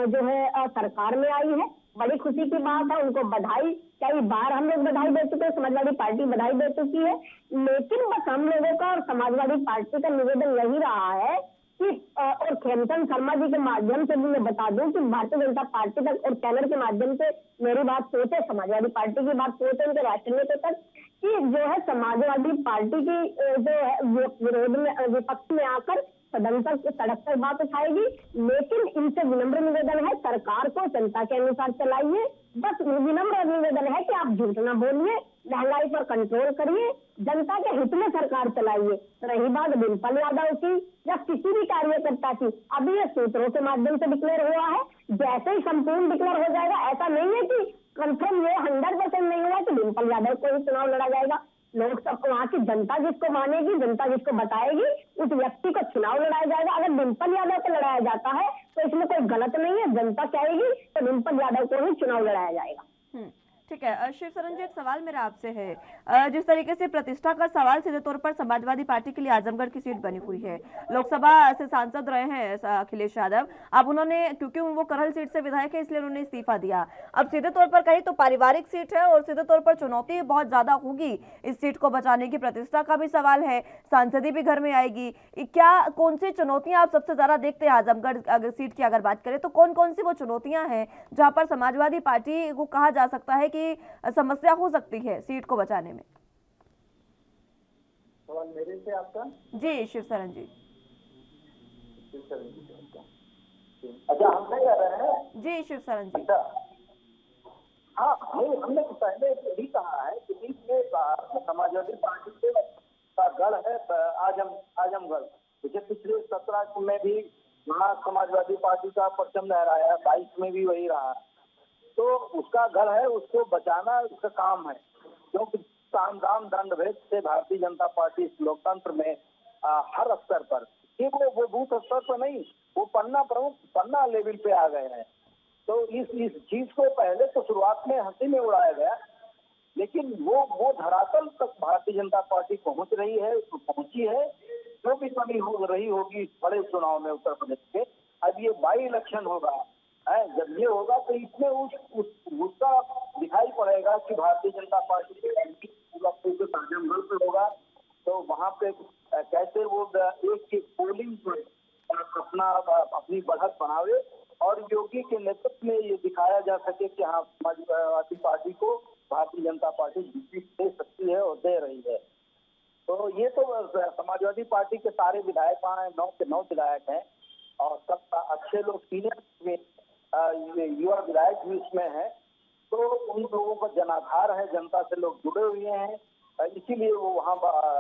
जो है सरकार में आई है, बड़ी खुशी की बात है। उनको बधाई, कई बार हम लोग बधाई दे चुके हैं, समाजवादी पार्टी बधाई दे चुकी है। लेकिन बस हम लोगों का और समाजवादी पार्टी का निवेदन यही रहा है कि और खेमचंद शर्मा जी के माध्यम से भी मैं बता दूं कि भारतीय जनता पार्टी तक और चैनल के माध्यम से मेरी बात पहुंचे, समाजवादी पार्टी की बात पहुंचे उनके राष्ट्रीय नेता तक, कि जो है समाजवादी पार्टी की जो है विरोध में, विपक्ष में आकर सदन तक सड़क पर बात उठाएगी। लेकिन इनसे विनम्र निवेदन है, सरकार को जनता के अनुसार चलाइए। बस विनम्र निवेदन है कि आप झूठ ना बोलिए, महंगाई पर कंट्रोल करिए, जनता के हित में सरकार चलाइए। रही बात डिम्पल यादव की या किसी भी कार्यकर्ता की, अभी ये सूत्रों के माध्यम से डिक्लेयर हुआ है। जैसे ही संपूर्ण डिक्लेयर हो जाएगा, ऐसा नहीं है कि कंफर्म ये 100% नहीं हुआ कि डिम्पल यादव को ही चुनाव लड़ा जाएगा। लोकसभा वहाँ की जनता जिसको मानेगी, जनता जिसको बताएगी, उस व्यक्ति को चुनाव लड़ाया जाएगा। अगर डिम्पल यादव को लड़ाया जाता है तो इसमें कोई गलत नहीं है, जनता चाहेगी तो डिम्पल यादव को ही चुनाव लड़ाया जाएगा। ठीक है, शिव सरन जी, एक सवाल मेरा आपसे है। जिस तरीके से प्रतिष्ठा का सवाल सीधे तौर पर समाजवादी पार्टी के लिए आजमगढ़ की सीट बनी हुई है, लोकसभा से सांसद रहे हैं अखिलेश यादव। अब उन्होंने, क्योंकि वो करहल सीट से विधायक है, इसलिए उन्होंने इस्तीफा दिया। अब सीधे तौर पर कहीं तो पारिवारिक सीट है और सीधे तौर पर चुनौती बहुत ज्यादा होगी इस सीट को बचाने की। प्रतिष्ठा का भी सवाल है, सांसदी भी घर में आएगी। क्या कौन सी चुनौतियां आप सबसे ज्यादा देखते हैं आजमगढ़ अगर सीट की अगर बात करें तो? कौन कौन सी वो चुनौतियां हैं जहां पर समाजवादी पार्टी को कहा जा सकता है कि समस्या हो सकती है सीट को बचाने में? सवाल मेरे से आपका? जी शिव सरन जी। अच्छा, हम नहीं कह रहे हैं? जी शिव सरन जी। अच्छा, हाँ, हमने पहले यही कहा है कि ये समाजवादी पार्टी का गढ़ है आजमगढ़। जैसे पिछले 17 में भी वहाँ समाजवादी पार्टी का परचम लहराया, 22 में भी वही रहा। तो उसका गढ़ है, उसको बचाना उसका काम है। क्योंकि साम दाम दंड भेद से भारतीय जनता पार्टी इस लोकतंत्र में हर स्तर पर, वो बूथ स्तर पर नहीं, वो पन्ना लेवल पे आ गए हैं। तो इस चीज को पहले तो शुरुआत में हंसी में उड़ाया गया, लेकिन वो धरातल तक भारतीय जनता पार्टी पहुंच रही है, पहुंची है। जो भी कमी हो रही होगी बड़े चुनाव में उत्तर प्रदेश के, अब ये बाई इलेक्शन होगा, जब ये होगा तो इसमें उसका दिखाई पड़ेगा कि भारतीय जनता पार्टी के आजमगढ़ पे होगा तो वहां पे कैसे वो एक पोलिंग अपनी बढ़त बनावे और योगी के नेतृत्व में ये दिखाया जा सके कि हाँ, समाजवादी पार्टी को भारतीय जनता पार्टी जीत दे सकती है और दे रही है। तो ये तो समाजवादी पार्टी के सारे विधायक वहाँ 9 के 9 विधायक हैं। और सब अच्छे लोग सीनियर में युवा विधायक भी इसमें है, तो उन लोगों का जनाधार है, जनता से लोग जुड़े हुए हैं, इसीलिए वो वहाँ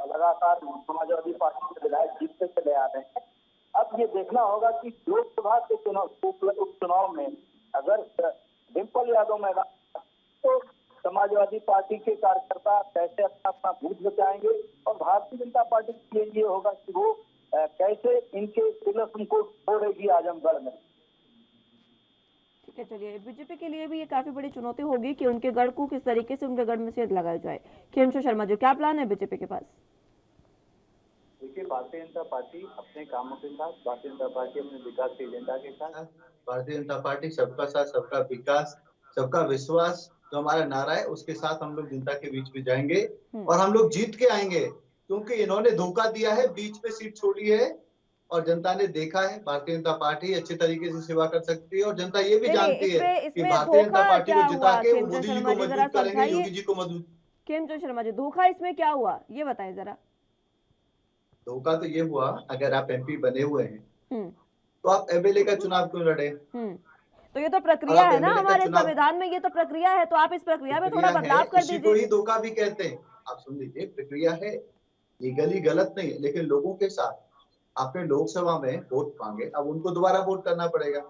लगातार समाजवादी पार्टी के विधायक जीतते चले आ रहे हैं। अब ये देखना होगा कि लोकसभा के उपचुनाव में अगर डिम्पल यादव मैदान तो समाजवादी पार्टी के कार्यकर्ता कैसे अपना बूथ बचाएंगे, और भारतीय जनता पार्टी के लिए ये होगा कि वो कैसे इनके तिलस्म को छोड़ेगी आजमगढ़ में। ठीक है, चलिए बीजेपी के लिए भी ये काफी बड़ी चुनौती होगी कि उनके गढ़ को किस तरीके से उनके गढ़ में से लगाया जाए। खेमचंद शर्मा जी, क्या प्लान है बीजेपी के पास? देखिए, भारतीय जनता पार्टी अपने कामों के साथ, भारतीय जनता पार्टी अपने विकास के एजेंडा के साथ, भारतीय जनता पार्टी सबका साथ, सबका विकास, सबका विश्वास जो हमारा नारा है उसके साथ हम लोग जनता के बीच में जाएंगे और हम लोग जीत के आएंगे, क्योंकि इन्होंने धोखा दिया है, बीच में सीट छोड़ी है और जनता ने देखा है भारतीय जनता पार्टी अच्छे तरीके से सेवा कर सकती है और जनता ये भी जानती है कि भारतीय जनता पार्टी को जिता के वो मोदी जी को मजबूत करेंगे, योगी जी को मजबूत। खेमचंद शर्मा जी, धोखा इसमें क्या हुआ ये बताएं जरा। धोखा तो ये हुआ, अगर आप एमपी बने हुए हैं तो आप एमएलए का चुनाव क्यों लड़े? तो ये तो प्रक्रिया है ना, हमारे संविधान में ये तो प्रक्रिया है, तो आप इस प्रक्रिया में थोड़ा बदलाव कर दीजिए। इसी को ही धोखा भी कहते हैं। आप सुन लीजिए, प्रक्रिया है, लीगली गलत नहीं है, लेकिन लोगों के साथ आपने लोकसभा में वोट मांगे, अब उनको दोबारा वोट करना पड़ेगा।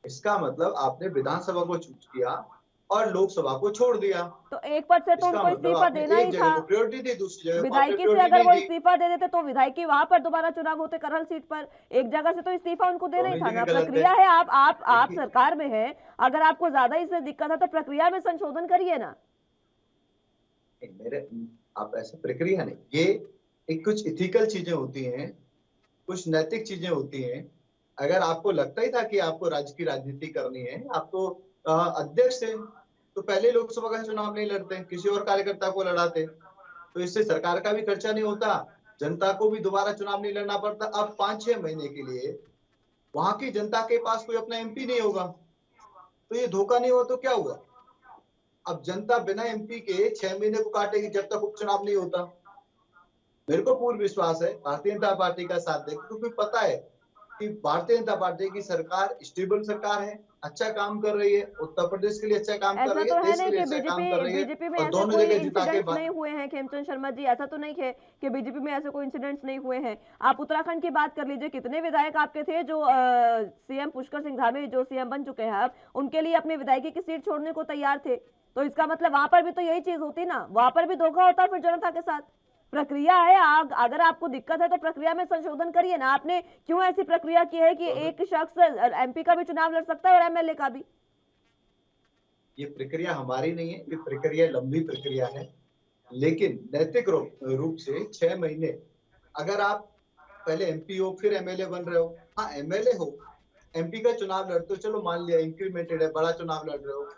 इसका मतलब आपने विधानसभा को चूज किया और लोकसभा को छोड़ दिया। तो एक पद से तो उनको इस्तीफा देना ही था, प्रायोरिटी दी, दूसरी जगह विधायकी से अगर वो इस्तीफा दे देते तो विधायकी वहां पर दोबारा चुनाव होते करहल सीट पर, एक जगह से तो इस्तीफा उनको देना ही था ना। प्रक्रिया है, आप सरकार में है, अगर आपको ज्यादा इससे दिक्कत है तो प्रक्रिया में संशोधन करिए ना। मेरे आप ऐसे प्रक्रिया नहीं, ये एक कुछ इथिकल चीजें होती हैं, कुछ नैतिक चीजें होती हैं। अगर आपको लगता ही था कि आपको राज्य की राजनीति करनी है, आप तो अध्यक्ष थे तो पहले लोकसभा का चुनाव नहीं लड़ते, किसी और कार्यकर्ता को लड़ाते, तो इससे सरकार का भी खर्चा नहीं होता, जनता को भी दोबारा चुनाव नहीं लड़ना पड़ता। अब 5-6 महीने के लिए वहां की जनता के पास कोई अपना एमपी नहीं होगा, तो ये धोखा नहीं हुआ तो क्या हुआ? अब जनता बिना एमपी के 6 महीने को काटेगी जब तक उपचुनाव नहीं होता। मेरे को पूर्ण विश्वास है भारतीय जनता पार्टी का साथ देगी, क्योंकि पता है कि भारतीय जनता पार्टी की सरकार स्टेबल सरकार है, अच्छा काम कर रही है, उत्तर प्रदेश के लिए अच्छा काम कर रही है, देश के लिए अच्छा काम कर रही है, बीजेपी में और ऐसे दोनों कोई जगह जिता के इंसिडेंट्स नहीं हुए हैं। खेमचंद शर्मा जी, ऐसा तो नहीं है कि बीजेपी में ऐसे कोई इंसिडेंट्स नहीं हुए हैं। आप उत्तराखंड की बात कर लीजिए, कितने विधायक आपके थे जो सीएम पुष्कर सिंह धामी जो सीएम बन चुके हैं अब, उनके लिए अपनी विधायकी की सीट छोड़ने को तैयार थे। तो इसका मतलब वहां पर भी तो यही चीज होती ना, वहां पर भी धोखा होता फिर जनता के साथ। प्रक्रिया है, अगर आपको दिक्कत है तो प्रक्रिया में संशोधन करिए ना। आपने क्यों ऐसी प्रक्रिया की है कि एक शख्स एमपी का भी चुनाव लड़ सकता है और एमएलए का भी? ये प्रक्रिया हमारी नहीं है, ये प्रक्रिया लंबी प्रक्रिया है, लेकिन नैतिक रूप से 6 महीने अगर आप पहले एमपी हो फिर एमएलए बन रहे हो, हाँ एमएलए हो, एमपी का चुनाव लड़ते हो, चलो मान लिया इंक्रीमेंटेड है, बड़ा चुनाव लड़ रहे हो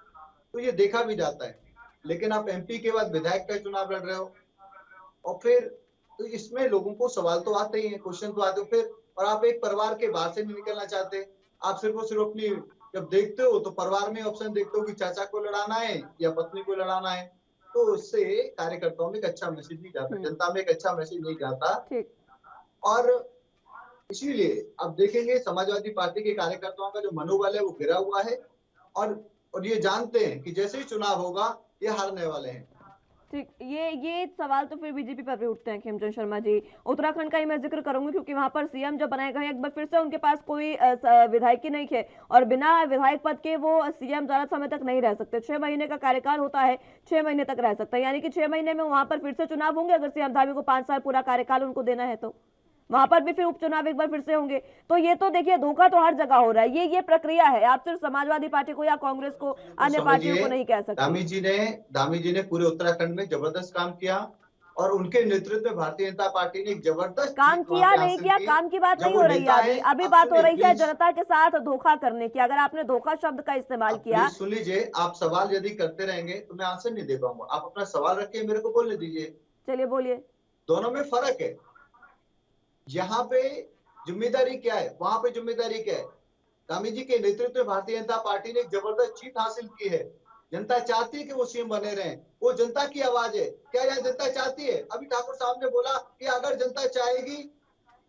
तो ये देखा भी जाता है, लेकिन आप एमपी के बाद विधायक का चुनाव लड़ रहे हो और फिर तो इसमें लोगों को सवाल तो आते ही हैं, क्वेश्चन तो आते हो फिर, और आप एक परिवार के बाहर से नहीं निकलना चाहते। आप सिर्फ और सिर्फ अपनी जब देखते हो तो परिवार में ऑप्शन देखते हो कि चाचा को लड़ाना है या पत्नी को लड़ाना है, तो उससे कार्यकर्ताओं में एक अच्छा मैसेज नहीं जाता, जनता में एक अच्छा मैसेज नहीं जाता। और इसीलिए अब देखेंगे समाजवादी पार्टी के कार्यकर्ताओं का जो मनोबल है वो गिरा हुआ है और ये जानते हैं कि जैसे ही चुनाव होगा ये हारने वाले हैं। ठीक, ये सवाल तो फिर बीजेपी पर भी उठते हैं खेमचंद शर्मा जी। उत्तराखंड का ही मैं जिक्र करूंगी क्योंकि वहां पर सीएम जब बनाए गए एक बार फिर से उनके पास कोई विधायकी नहीं है और बिना विधायक पद के वो सीएम ज्यादा समय तक नहीं रह सकते। 6 महीने का कार्यकाल होता है, 6 महीने तक रह सकता है, यानी कि 6 महीने में वहां पर फिर से चुनाव होंगे। अगर सीएम धामी को 5 साल पूरा कार्यकाल उनको देना है तो वहां पर भी फिर उपचुनाव एक बार फिर से होंगे। तो ये तो देखिए धोखा तो हर जगह हो रहा है, ये प्रक्रिया है। आप सिर्फ समाजवादी पार्टी को या कांग्रेस को, अन्य पार्टियों को नहीं कह सकते। धामी जी ने पूरे उत्तराखंड में जबरदस्त काम किया और उनके नेतृत्व में भारतीय जनता पार्टी ने एक जबरदस्त काम किया। नहीं किया, काम की बात नहीं हो रही है अभी बात हो रही है जनता के साथ धोखा करने की। अगर आपने धोखा शब्द का इस्तेमाल किया, सुन लीजिए, आप सवाल यदि करते रहेंगे तो मैं आंसर नहीं दे पाऊंगा। आप अपना सवाल रखिए, मेरे को बोलने दीजिए। चलिए बोलिए। दोनों में फर्क है, यहाँ पे जिम्मेदारी क्या है, वहां पे जिम्मेदारी क्या है। धामी जी के नेतृत्व में भारतीय जनता पार्टी ने एक जबरदस्त जीत हासिल की है। जनता चाहती है कि वो सीएम बने रहें, वो जनता की आवाज है। क्या यह जनता चाहती है? अभी ठाकुर साहब ने बोला कि अगर जनता चाहेगी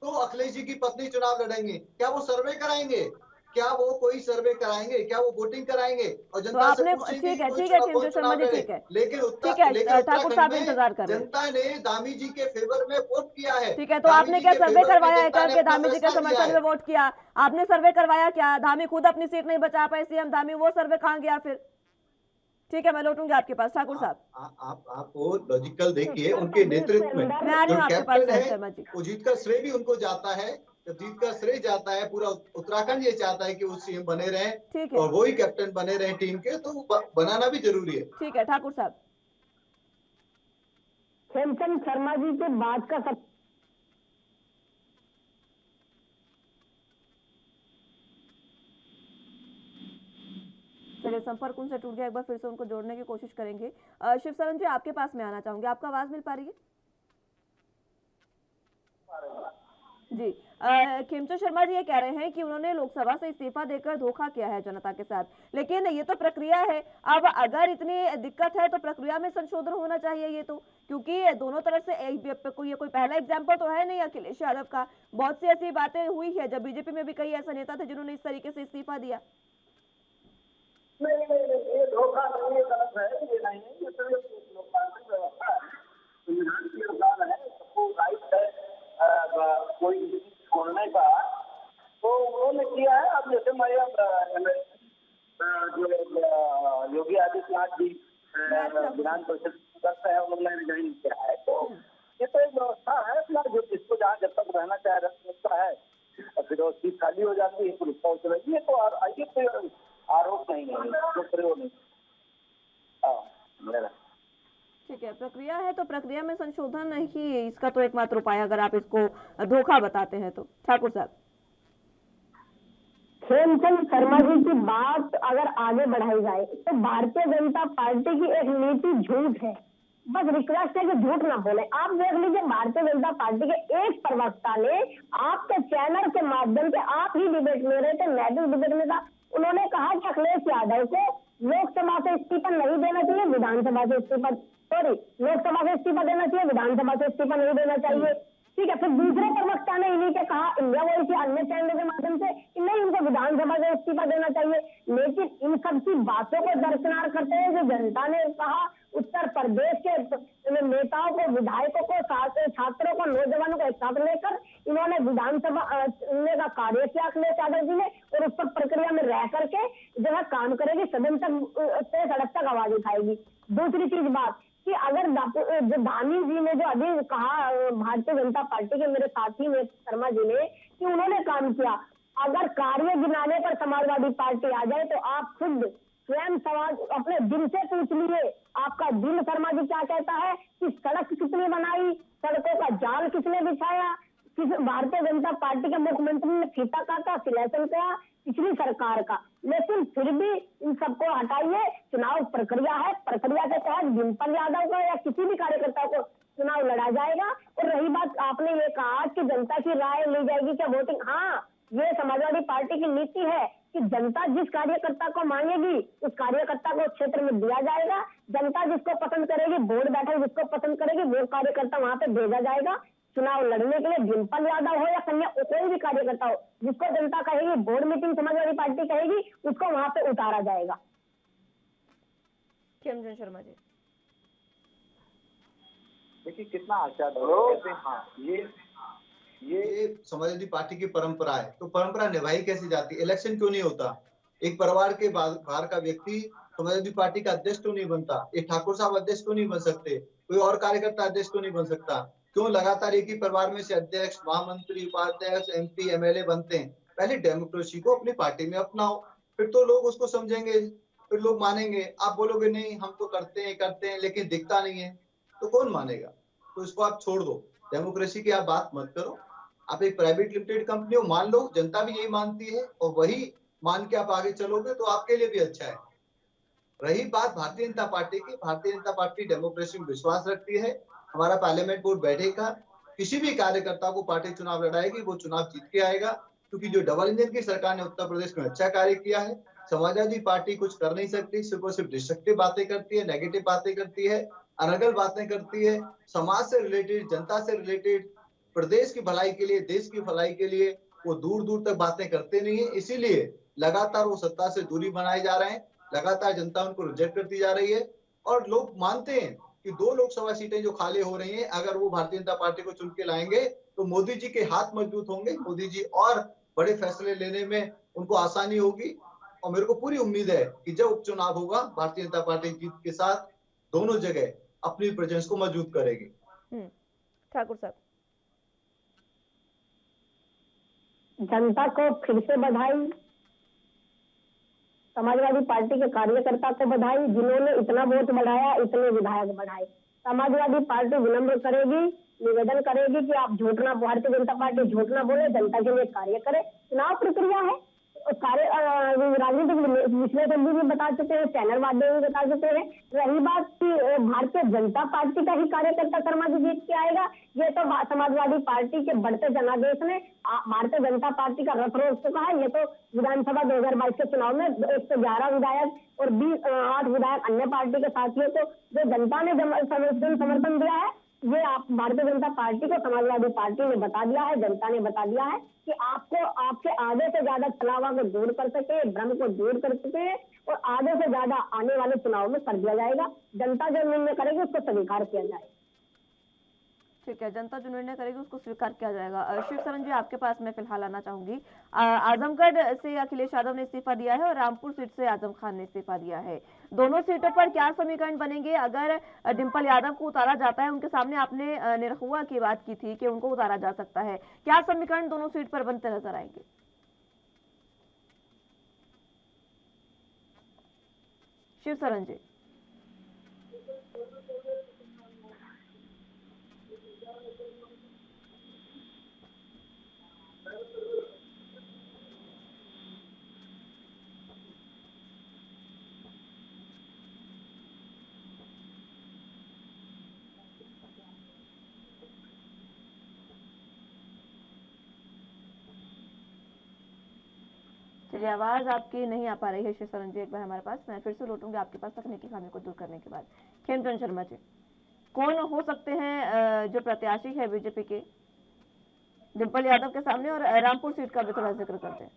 तो अखिलेश जी की पत्नी चुनाव लड़ेंगे। क्या वो सर्वे कराएंगे? क्या वो कोई सर्वे कराएंगे? क्या वो वोटिंग कराएंगे और तो जनता से आपने पूछेंगे ठीक है कौन खिमचो शर्मा चुनाव जी, लड़े? ठीक है लेकिन ठाकुर उत्तराखंड साहब में इंतजार कर रहे हैं। जनता ने धामी जी के फेवर में वोट किया है। ठीक है, तो धामी आपने जी क्या के सर्वे फेवर में करवाया है जनता ने क्या? अपना धामी जी के फैसला लिया समर्थन में है। वोट किया? आपने सर्वे करवाया क्या? धामी खुद अपनी सीट नहीं बचा पाए, सीएम धामी, वो सर्वे कहाँ गया फिर? ठीक है, मैं लौटूंगी आपके पास ठाकुर साहब। आप वो लॉजिकल देखिए, उनके नेतृत्व में मैं आ रही जो हूँ आपके पास कैप्टन है शर्मा जी। वो जीत का श्रेय भी उनको जाता है। जब जीत का श्रेय जाता है, पूरा उत्तराखंड ये चाहता है कि वो सीएम बने रहे ठीक है, और वो ही कैप्टन बने रहे टीम के, तो बनाना भी जरूरी है। ठीक है ठाकुर साहब। खेमचंद शर्मा जी के बात का सब चलिए, संपर्क उनसे टूट गया, एक बार फिर से उनको जोड़ने की कोशिश करेंगे। शिव सरन जी, आपके पास में आना चाहूंगी, आपका आवाज मिल पा रही है जी? खिमचो शर्मा जी ये कह रहे हैं कि उन्होंने लोकसभा से इस्तीफा देकर धोखा किया है जनता के साथ, लेकिन ये तो प्रक्रिया है। अब अगर इतनी दिक्कत है तो प्रक्रिया में संशोधन होना चाहिए ये तो, क्योंकि दोनों तरफ से कोई पहला एग्जाम्पल तो है नहीं अखिलेश यादव का। बहुत सी ऐसी बातें हुई है, जब बीजेपी में भी कई ऐसे नेता थे जिन्होंने इस तरीके से इस्तीफा दिया। नहीं, ये धोखा नहीं, ये गलत है, ये नहीं है, ये तो एक लोकतांत्रिक व्यवस्था है, संविधान की अनुसार है, सबको राइट है कोई नीति छोड़ने का, तो उन्होंने किया है। अब जैसे जो योगी आदित्यनाथ जी विधान परिषद सदस्य है, उन्होंने रिजाइन किया है, तो ये तो एक व्यवस्था है अपना, जो जिसको जहाँ जब तक रहना चाहे रहता है, और फिर वो सीट खाली हो जाती है, फिर उसका चलेगी। ये तो आइए आरोप नहीं है, जो प्रयोग नहीं। ठीक है, प्रक्रिया है तो प्रक्रिया में संशोधन ही इसका तो एकमात्र उपाय, अगर आप इसको धोखा बताते हैं तो। ठाकुर साहब, खेमचंद शर्मा जी की बात अगर आगे बढ़ाई जाए तो भारतीय जनता पार्टी की एक नीति झूठ है। बस रिक्वेस्ट है कि झूठ ना बोले। आप देख लीजिए, भारतीय जनता पार्टी के एक प्रवक्ता ने आपके चैनल के माध्यम से, आप ही डिबेट में रहे थे, मैं भी डिबेट में था, उन्होंने कहा कि अखिलेश यादव को लोकसभा से इस्तीफा नहीं देना चाहिए, विधानसभा से इस्तीफा, लोकसभा से इस्तीफा देना चाहिए, विधानसभा से इस्तीफा नहीं देना चाहिए। ठीक है, फिर दूसरे प्रवक्ता ने इन्हीं के कहा इंडिया वॉइस के अन्य चैनल के माध्यम से कि नहीं, उनको विधानसभा से इस्तीफा देना चाहिए। लेकिन इन सब की बातों को दरकिनार करते हैं जो जनता ने कहा, उत्तर प्रदेश के नेताओं को, विधायकों को, छात्रों को, नौजवानों को एक साथ लेकर इन्होंने विधानसभा का कार्य किया अखिलेश यादव जी ने, और उस पर प्रक्रिया में रह करके जो है काम करेगी, सदन तक से सड़क तक आवाज उठाएगी। दूसरी चीज बात कि अगर जो धामी जी ने जो अभी कहा, भारतीय जनता पार्टी के मेरे साथी ने शर्मा जी ने, कि उन्होंने काम किया, अगर कार्य गिनाने पर समाजवादी पार्टी आ जाए तो आप खुद स्वयं सवाल अपने दिल से पूछ लीजिए, आपका दिल शर्मा जी क्या कहता है कि सड़क किसने बनाई, सड़कों का जाल किसने बिछाया, किस भारतीय जनता पार्टी के मुख्यमंत्री ने फीता काटा, सिलेक्शन किया पिछली सरकार का। लेकिन फिर भी इन सबको हटाइए, चुनाव प्रक्रिया है, प्रक्रिया के तहत डिम्पल यादव को या किसी भी कार्यकर्ता को चुनाव लड़ा जाएगा। और रही बात, आपने ये कहा कि जनता की राय ली जाएगी क्या वोटिंग, हाँ, ये समाजवादी पार्टी की नीति है कि जनता जिस कार्यकर्ता को मांगेगी उस कार्यकर्ता को क्षेत्र में दिया जाएगा। जनता जिसको पसंद करेगी, बोर्ड बैठक जिसको पसंद करेगी, वो कार्यकर्ता वहां पे भेजा जाएगा चुनाव लड़ने के लिए। डिम्पल यादव हो या कन्या, कोई भी कार्यकर्ता हो, जिसको जनता कहेगी, बोर्ड मीटिंग समाजवादी पार्टी कहेगी, उसको वहां पे उतारा जाएगा। खेमचंद शर्मा जी, देखिए कितना आचार कहते हैं। हाँ, ये समाजवादी पार्टी की परंपरा है, तो परंपरा निभाई कैसे जाती है? इलेक्शन क्यों नहीं होता? एक परिवार के बाहर का व्यक्ति समाजवादी पार्टी का अध्यक्ष क्यों नहीं बनता? एक ठाकुर साहब अध्यक्ष क्यों नहीं बन सकते? कोई और कार्यकर्ता अध्यक्ष क्यों नहीं बन सकता? क्यों लगातार एक ही परिवार में से अध्यक्ष, महामंत्री, उपाध्यक्ष, एमपी, एमएलए बनते हैं? पहले डेमोक्रेसी को अपनी पार्टी में अपनाओ, फिर तो लोग उसको समझेंगे, फिर लोग मानेंगे। आप बोलोगे नहीं हम तो करते हैं लेकिन दिखता नहीं है, तो कौन मानेगा? तो इसको आप छोड़ दो, डेमोक्रेसी की आप बात मत करो। आप एक प्राइवेट लिमिटेड कंपनी हो, मान लो, जनता भी यही मानती है और वही मान के आप आगे चलोगे तो आपके लिए भी अच्छा है। रही बात भारतीय जनता पार्टी की, भारतीय जनता पार्टी डेमोक्रेसी में विश्वास रखती है। हमारा पार्लियामेंट बोर्ड बैठेगा, किसी भी कार्यकर्ता को पार्टी चुनाव लड़ाएगी, वो चुनाव जीत के आएगा, क्योंकि जो डबल इंजन की सरकार ने उत्तर प्रदेश में अच्छा कार्य किया है। समाजवादी पार्टी कुछ कर नहीं सकती, सिर्फ और सिर्फ डिस्ट्रक्टिव बातें करती है, नेगेटिव बातें करती है, अनर्गल बातें करती है, समाज से रिलेटेड, जनता से रिलेटेड प्रदेश की भलाई के लिए, देश की भलाई के लिए वो दूर दूर तक बातें करते नहीं है। इसीलिए लगातार वो सत्ता से दूरी बनाए जा रहे हैं, लगातार जनता उनको रिजेक्ट करती जा रही है। और लोग मानते हैं कि 2 लोकसभा सीटें जो खाली हो रही हैं, अगर वो भारतीय जनता पार्टी को चुन के लाएंगे तो मोदी जी के हाथ मजबूत होंगे, मोदी जी और बड़े फैसले लेने में उनको आसानी होगी। और मेरे को पूरी उम्मीद है कि जब उपचुनाव होगा, भारतीय जनता पार्टी जीत के साथ दोनों जगह अपनी प्रेजेंस को मजबूत करेगी। ठाकुर साहब, जनता को फिर से बधाई, समाजवादी पार्टी के कार्यकर्ता को बधाई, जिन्होंने इतना वोट बढ़ाया, इतने विधायक बढ़ाए। समाजवादी पार्टी विनम्र करेगी, निवेदन करेगी कि आप झूठ ना, भारतीय जनता पार्टी झूठ ना बोले, जनता के लिए कार्य करे। चुनाव प्रक्रिया है, राजनीतिक विश्लेषक भी बता चुके हैं, चैनल वाले भी बता चुके हैं। रही बात की भारतीय जनता पार्टी का ही कार्यकर्ता शर्मा जी जीत के आएगा, ये तो समाजवादी पार्टी के बढ़ते जनादेश ने भारतीय जनता पार्टी का रथ रोक चुका है। ये तो विधानसभा 2022 के चुनाव में 111 विधायक और 8 विधायक अन्य पार्टी के साथियों को जो जनता ने समर्थन दिया है, ये आप भारतीय जनता पार्टी को समाजवादी पार्टी ने बता दिया है, जनता ने बता दिया है कि आपको आपके आधे से ज्यादा छलावा को दूर कर सके, भ्रम को दूर कर सके और आधे से ज्यादा आने वाले चुनाव में कर दिया जाएगा। जनता जो निर्णय करेगी उसको स्वीकार किया जाएगा। ठीक है, जनता जो निर्णय करेगी उसको स्वीकार किया जाएगा। शिव शरण जी, आपके पास मैं फिलहाल आना चाहूंगी। आजमगढ़ से अखिलेश यादव ने इस्तीफा दिया है और रामपुर सीट से आजम खान ने इस्तीफा दिया है। दोनों सीटों पर क्या समीकरण बनेंगे अगर डिंपल यादव को उतारा जाता है? उनके सामने आपने निरहुआ की बात की थी कि उनको उतारा जा सकता है। क्या समीकरण दोनों सीट पर बनते नजर आएंगे? शिव शरण जी। चलिए, आवाज आपकी नहीं आ पा रही है शिव शरण जी, एक बार हमारे पास, मैं फिर से लौटूंगी आपके पास तकनीकी खामी को दूर करने के बाद। खेमचंद शर्मा जी, कौन हो सकते हैं जो प्रत्याशी है बीजेपी के डिंपल यादव के सामने? और रामपुर सीट का भी थोड़ा जिक्र करते हैं।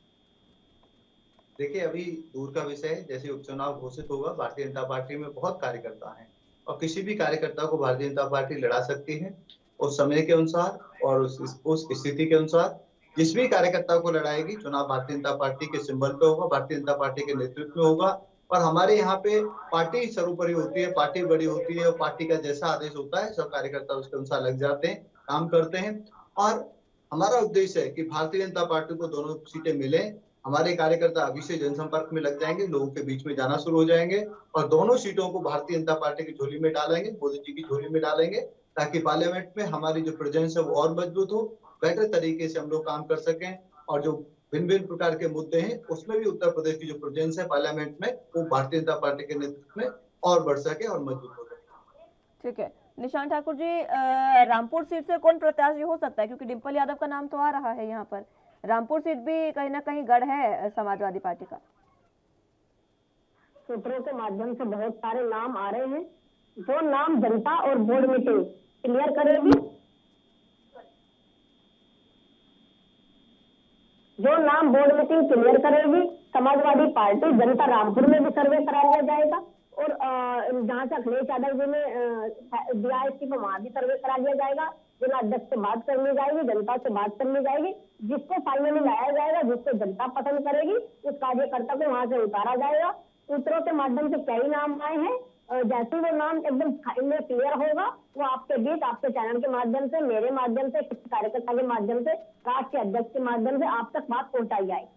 देखिए, अभी दूर का विषय है। जैसे उपचुनाव घोषित होगा, भारतीय जनता पार्टी में बहुत कार्यकर्ता हैं और किसी भी कार्यकर्ता को भारतीय जनता पार्टी लड़ा सकती है उस समय के अनुसार और उस स्थिति के अनुसार। जिस भी कार्यकर्ता को लड़ाएगी, चुनाव भारतीय जनता पार्टी के सिंबल पे होगा, भारतीय जनता पार्टी के नेतृत्व में होगा। और हमारे यहाँ पे पार्टी सर्वोपरि होती है, पार्टी बड़ी होती है और पार्टी का जैसा आदेश होता है सब कार्यकर्ता उसके अनुसार लग जाते हैं, काम करते हैं। और हमारा उद्देश्य है कि भारतीय जनता पार्टी को दोनों सीटें मिले। हमारे कार्यकर्ता अभी से जनसंपर्क में लग जाएंगे, लोगों के बीच में जाना शुरू हो जाएंगे और दोनों सीटों को भारतीय जनता पार्टी की झोली में डालेंगे, मोदी जी की झोली में डालेंगे, ताकि पार्लियामेंट में हमारी जो प्रेजेंस है वो और मजबूत हो, बेहतर तरीके से हम लोग काम कर सकें और जो भिन्न भिन्न प्रकार के मुद्दे हैं उसमें भी उत्तर प्रदेश की जो प्रेजेंस है पार्लियामेंट में वो भारतीय जनता पार्टी के नेतृत्व में और बढ़ सके और मजबूत हो सके। ठीक है, निशांत ठाकुर जी, रामपुर सीट से कौन प्रत्याशी हो सकता है? क्योंकि डिंपल यादव का नाम तो आ रहा है यहाँ पर, रामपुर सीट भी कहीं ना कहीं गढ़ है समाजवादी पार्टी का। सूत्रों के माध्यम से बहुत सारे नाम आ रहे हैं, जो नाम जनता और बोर्ड मीटिंग क्लियर करेगी, जो नाम बोर्ड मीटिंग क्लियर करेगी। समाजवादी पार्टी जनता रामपुर में भी सर्वे करा लिया जाएगा और जहां से अखिलेश यादव जी ने दिया इस्तीफा वहां भी सर्वे करा लिया जाएगा। जिला अध्यक्ष से बात करनी जाएगी, जनता से बात करनी जाएगी, जिसको फाइनली लाया जाएगा, जिसको जनता पसंद करेगी उस कार्यकर्ता को वहां से उतारा जाएगा। सूत्रों के माध्यम से कई नाम आए हैं, जैसे वो नाम एकदम फाइनल क्लियर होगा वो आपके बीच, आपके चैनल के माध्यम से, मेरे माध्यम से, कार्यकर्ता के माध्यम से, राष्ट्रीय अध्यक्ष के माध्यम से आप तक बात पहुंचाई जाए।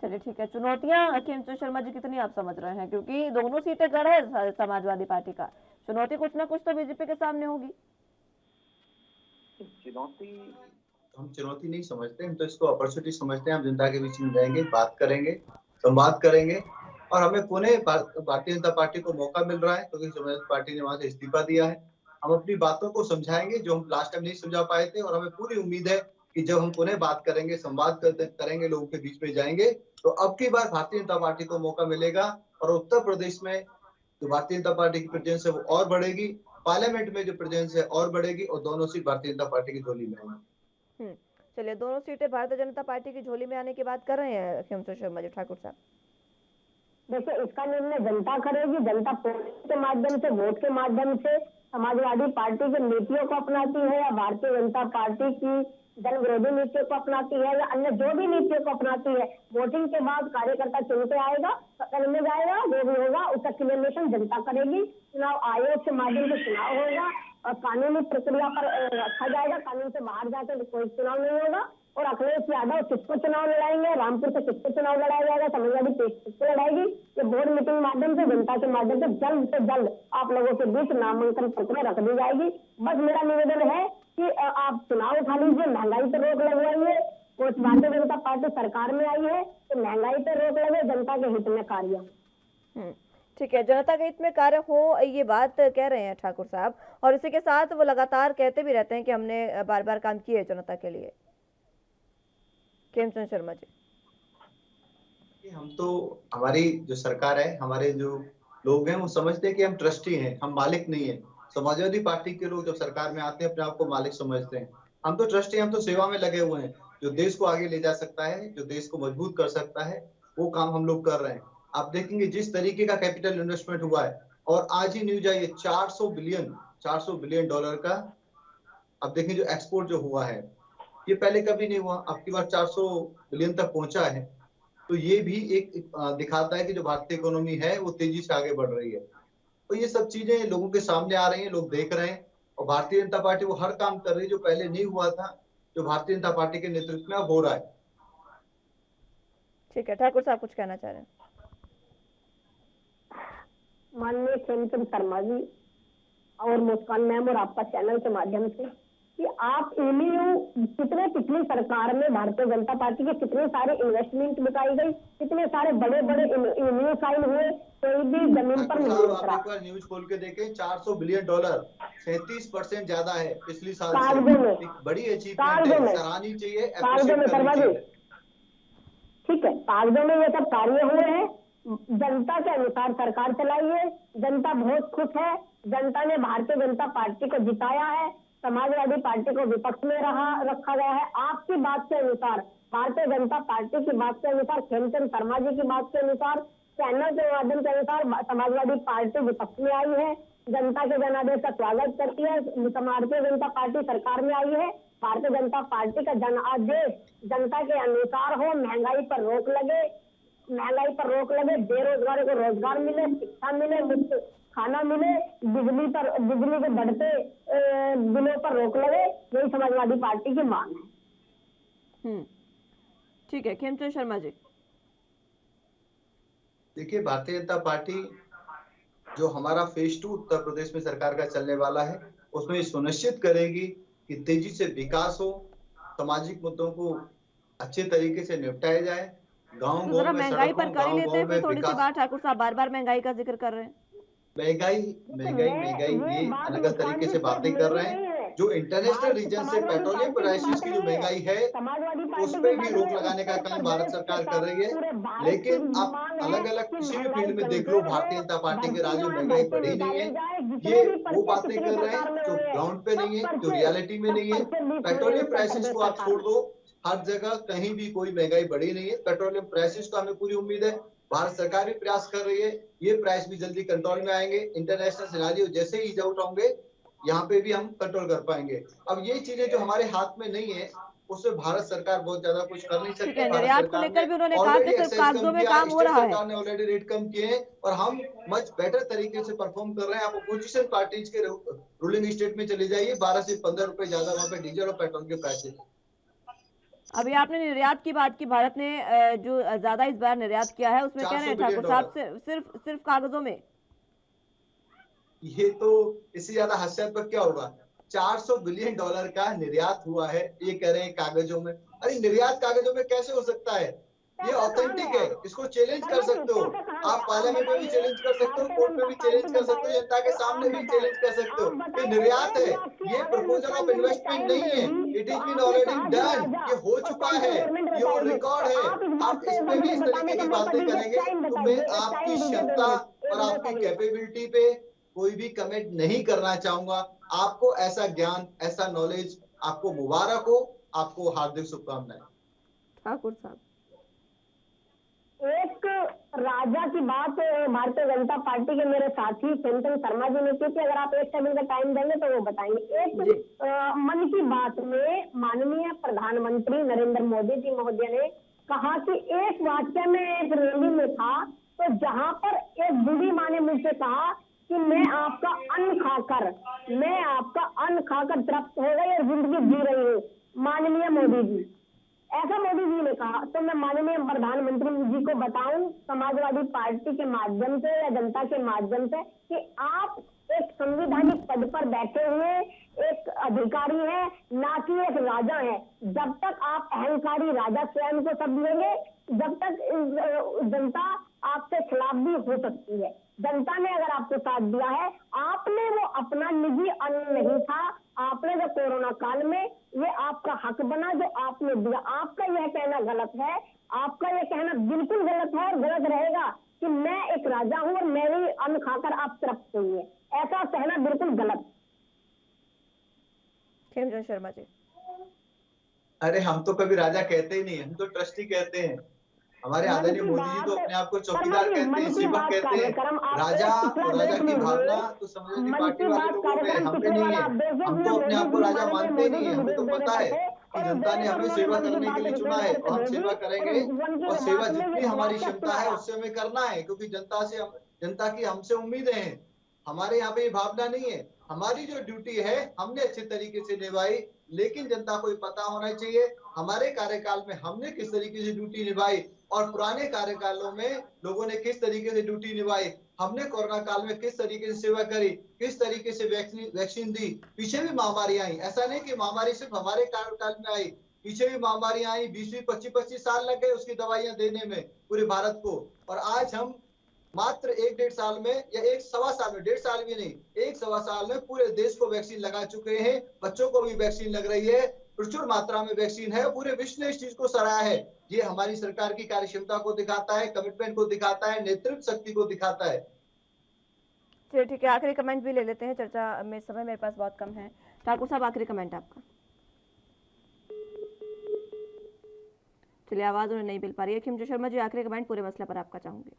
चलिए ठीक है, चुनौतियां खेमचंद शर्मा जी कितनी आप समझ रहे हैं? क्योंकि दोनों सीटें गढ़ है समाजवादी पार्टी का, चुनौती कुछ ना कुछ तो बीजेपी के सामने होगी। हम चुनौती नहीं समझते, हम तो इसको अपॉर्चुनिटी समझते हैं। हम जनता के बीच में जाएंगे, बात करेंगे, संवाद करेंगे और हमें पुणे भारतीय जनता पार्टी को मौका मिल रहा है क्योंकि समाजवादी पार्टी ने वहां से इस्तीफा दिया है। हम अपनी बातों को समझाएंगे जो हम लास्ट टाइम नहीं समझा पाए थे और हमें पूरी उम्मीद है कि जब हम पुणे बात करेंगे, संवाद करेंगे, लोगों के बीच में जाएंगे तो अब की बार भारतीय जनता पार्टी को मौका मिलेगा और उत्तर प्रदेश में जो भारतीय जनता पार्टी की प्रेजेंस है वो और बढ़ेगी पार्लियामेंट में जो प्रेजेंस है और बढ़ेगी और दोनों सीट भारतीय जनता पार्टी की झोली में आएंगी। चलिए, दोनों सीटें भारतीय जनता पार्टी की झोली में आने की बात कर रहे हैं खेमचंद शर्मा जी। ठाकुर साहब, देखिए, इसका निर्णय जनता करेगी। जनता पोलिंग के माध्यम से, वोट के माध्यम से समाजवादी पार्टी की नीतियों को अपनाती है या भारतीय जनता पार्टी की जन विरोधी नीतियों को अपनाती है या अन्य जो भी नीतियों को अपनाती है, वोटिंग के बाद कार्यकर्ता चुनते आएगा, सदन में जाएगा, जो भी होगा उसका क्लियरेशन जनता करेगी। चुनाव आयोग के माध्यम से चुनाव होगा और कानूनी प्रक्रिया पर रखा जाएगा। कानून से बाहर जाकर कोई चुनाव नहीं होगा। और अखिलेश यादव किसको चुनाव लड़ाएंगे, रामपुर से किसको चुनाव लड़ाया जाएगा, समाजवादी किसको लड़ाएगी, ये बोर्ड मीटिंग माध्यम से, जनता के माध्यम से जल्द से जल्द आप लोगों के बीच नामांकन प्रक्रिया रख दी जाएगी। बस मेरा निवेदन है कि आप चुनाव उठा लीजिए, महंगाई पर रोक लगवाइए। और भारतीय जनता पार्टी सरकार में आई है तो महंगाई पर रोक लगे, जनता के हित में कार्य। ठीक है, जनता के हित में कार्य हो, ये बात कह रहे हैं ठाकुर साहब। और इसी के साथ वो लगातार कहते भी रहते हैं कि हमने बार बार काम किए जनता के लिए। खेमचंद शर्मा जी, हम तो, हमारी जो सरकार है, हमारे जो लोग हैं वो समझते हैं कि हम ट्रस्टी हैं, हम मालिक नहीं है। समाजवादी पार्टी के लोग जब सरकार में आते हैं अपने आप को मालिक समझते हैं। हम तो ट्रस्टी, हम तो सेवा में लगे हुए हैं। जो देश को आगे ले जा सकता है, जो देश को मजबूत कर सकता है, वो काम हम लोग कर रहे हैं। आप देखेंगे जिस तरीके का कैपिटल इन्वेस्टमेंट हुआ है, और आज ही न्यूज आई है 400 बिलियन डॉलर का। अब देखें जो एक्सपोर्ट जो हुआ है, ये पहले कभी नहीं हुआ, अब की बार 400 बिलियन तक पहुंचा है। तो ये भी एक दिखाता है कि जो भारतीय इकोनॉमी है वो तेजी से आगे बढ़ रही है। तो ये सब चीजें लोगों के सामने आ रही हैं, लोग देख रहे हैं। और भारतीय जनता पार्टी वो हर काम कर रही है जो पहले नहीं हुआ था, जो भारतीय जनता पार्टी के नेतृत्व में अब हो रहा है। ठीक है, ठाकुर साहब कुछ कहना चाह रहे हैं? माननीय खेमचंद शर्मा जी और मुस्कान मैम और आपका चैनल के माध्यम से कि आप कितने पिछली सरकार में भारतीय जनता पार्टी के कितने सारे इन्वेस्टमेंट दिखाई गई, कितने सारे बड़े बड़े न्यूज साइन हुए, कोई भी जमीन पर नहीं उतरा। आप एक बार न्यूज खोल के देखें, 400 बिलियन डॉलर 37% ज्यादा है पिछली साल से। एक बड़ी अचीवमेंट है, सराहनीय चाहिए, कागजों में ठीक है, कागजों में ये सब कार्य हुए हैं। जनता के अनुसार सरकार चलाई है, जनता बहुत खुश है। जनता ने भारतीय जनता पार्टी को जिताया है, समाजवादी पार्टी को विपक्ष में रखा गया है। आपकी बात के अनुसार, भारतीय जनता पार्टी की बात के अनुसार, खेमचंद शर्मा जी की बात के अनुसार, चैनल के माध्यम के अनुसार समाजवादी पार्टी विपक्ष में आई है, जनता के जनादेश का स्वागत करती है। भारतीय जनता पार्टी सरकार में आई है। भारतीय जनता पार्टी का जनादेश जनता के अनुसार हो, महंगाई पर रोक लगे, बेरोजगारों को रोजगार मिले, शिक्षा मिले, मुफ्त खाना मिले, बिजली के बढ़ते बिलों पर रोक लगे, यही समाजवादी पार्टी की मांग है। ठीक है, खेमचंद शर्मा जी। देखिए, भारतीय जनता पार्टी जो हमारा फेज 2 उत्तर प्रदेश में सरकार का चलने वाला है, उसमें सुनिश्चित करेगी कि तेजी से विकास हो, सामाजिक मुद्दों को अच्छे तरीके से निपटाया जाए। गाँव तो महंगाई पर कर ही लेते हैं फिर थोड़ी सी बात। ठाकुर साहब बार बार महंगाई का जिक्र कर रहे हैं। महंगाई ये अलग अलग तरीके से बातें कर रहे हैं। जो इंटरनेशनल रीजन से पेट्रोलियम प्राइसेस की जो महंगाई है, उस पर भी रोक लगाने का काम भारत सरकार कर रही है। लेकिन आप अलग अलग किसी भी फील्ड में देख लो, भारतीय जनता पार्टी के राज्य में महंगाई बढ़ी नहीं है। ये वो बातें कर रहे हैं जो ग्राउंड पे नहीं है, जो रियलिटी में नहीं है। पेट्रोलियम प्राइसेस को आप छोड़ दो, हर जगह कहीं भी कोई महंगाई बढ़ी नहीं है। पेट्रोलियम प्राइसेस को हमें पूरी उम्मीद है, भारत सरकार भी प्रयास कर रही है, ये प्राइस भी जल्दी कंट्रोल में आएंगे। इंटरनेशनल सिनेरियो जैसे ही ईज आउट होंगे, यहाँ पे भी हम कंट्रोल कर पाएंगे। अब ये चीजें जो हमारे हाथ में नहीं है, उससे भारत सरकार बहुत ज्यादा कुछ कर नहीं सकती। निर्यात को लेकर भी उन्होंने कहा कि सिर्फ कागजों में काम हो रहा है। सरकार ने ऑलरेडी रेट कम किए हैं और हम मच बेटर तरीके से परफॉर्म कर रहे हैं। आप अपोजिशन पार्टीज के रूलिंग स्टेट में चले जाइए, 12 से 15 रुपए ज्यादा वहाँ पे डीजल और पेट्रोल के प्राइस। अभी आपने निर्यात की बात की, भारत ने जो ज्यादा इस बार निर्यात किया है, उसमें कह रहे हैं ठाकुर साहब सिर्फ कागजों में। ये तो इससे ज्यादा हास्यास्पद क्या होगा? 400 बिलियन डॉलर का निर्यात हुआ है, ये कह रहे हैं कागजों में। अरे निर्यात कागजों में कैसे हो सकता है? ये ऑथेंटिक है, इसको चैलेंज कर सकते हो आप, पार्लियामेंट में भी चैलेंज कर सकते हो, कोर्ट में भी चैलेंज कर सकते हो, जनता के सामने भी चैलेंज कर सकते हो। ये निर्यात है, ये प्रपोजल ऑफ इन्वेस्टमेंट नहीं है। It is been already done, ये हो चुका है, ये ऑन रिकॉर्ड है। आप इसमें भी इस तरीके की बातें करेंगे तो मैं आपकी क्षमता और आपकी कैपेबिलिटी पे कोई भी कमेंट नहीं करना चाहूंगा। आपको ऐसा ज्ञान, ऐसा नॉलेज, आपको मुबारक हो, आपको हार्दिक शुभकामनाएं। ठाकुर साहब, एक राजा की बात भारतीय जनता पार्टी के मेरे साथी चंचल शर्मा जी ने की थी। अगर आप एक सेकंड का टाइम देंगे तो वो बताएंगे। एक मन की बात में माननीय प्रधानमंत्री नरेंद्र मोदी जी महोदय ने कहा कि एक वाक्य में एक रैली में था, तो जहां पर एक बूढ़ी माँ ने मुझसे कहा कि मैं आपका अन्न खाकर तृप्त हो गई और जिंदगी जी रही हूँ माननीय मोदी जी, ऐसा मोदी जी ने कहा। तो मैं माननीय प्रधानमंत्री जी को बताऊं समाजवादी पार्टी के माध्यम से या जनता के माध्यम से कि आप एक संवैधानिक पद पर बैठे हुए एक अधिकारी है, ना कि एक राजा है। जब तक आप अहंकारी राजा स्वयं को समझेंगे, जब तक जनता आपके खिलाफ भी हो सकती है। जनता ने अगर आपको साथ दिया है, आपने वो अपना निजी अन्न नहीं था, आपने जो कोरोना काल में ये आपका हक बना जो आपने दिया। आपका यह कहना गलत है, आपका यह कहना बिल्कुल गलत है और गलत रहेगा कि मैं एक राजा हूं और मेरे अन्न खाकर आप तृप्त हुई है, ऐसा कहना बिल्कुल गलत। खेमचंद शर्मा जी, अरे हम तो कभी राजा कहते ही नहीं, हम तो ट्रस्टी कहते हैं। हमारे आदरणीय मोदी जी तो अपने आप को चौकीदार कहते हैं, सेवक कहते हैं। राजा और राजा की भावना तो समाजवादी पार्टी वाले लोगों में, हम पे नहीं है। हम तो अपने आप को राजा मानते ही नहीं है। हमें तो पता है कि जनता ने हमें सेवा करने के लिए चुना है और हम सेवा करेंगे, और सेवा जितनी हमारी क्षमता है उससे हमें करना है, क्योंकि जनता की हमसे उम्मीदें हैं। हमारे यहाँ पे ये भावना नहीं है। हमारी जो ड्यूटी है हमने अच्छे तरीके से निभाई, लेकिन जनता को ये पता होना चाहिए हमारे कार्यकाल में हमने किस तरीके से ड्यूटी निभाई और पुराने कार्यकालों में लोगों ने किस तरीके से ड्यूटी निभाई। हमने कोरोना काल में किस तरीके से सेवा करी, किस तरीके से वैक्सीन दी। पीछे भी महामारी आई, ऐसा नहीं कि महामारी सिर्फ हमारे कार्यकाल में आई, पीछे भी महामारी आई। 20-25 साल लग गए उसकी दवाइयां देने में पूरे भारत को, और आज हम मात्र 1-1.5 साल में या 1-1.25 साल में, 1.5 साल भी नहीं, 1-1.25 साल में पूरे देश को वैक्सीन लगा चुके हैं। बच्चों को भी वैक्सीन लग रही है, प्रचुर मात्रा में वैक्सीन है। पूरे विश्व ने इस चीज को सराहा है। ये हमारी सरकार की कार्यक्षमता को दिखाता है, कमिटमेंट को दिखाता है, नेतृत्व शक्ति को दिखाता है। चलिए ठीक है, आखिरी कमेंट भी ले लेते हैं, चर्चा में समय मेरे पास बहुत कम है। ठाकुर साहब, आखिरी कमेंट आपका। चलिए, आवाज उन्हें नहीं मिल पा रही है। खेमचंद शर्मा जी, आखिरी कमेंट पूरे मसले पर आपका चाहूंगी।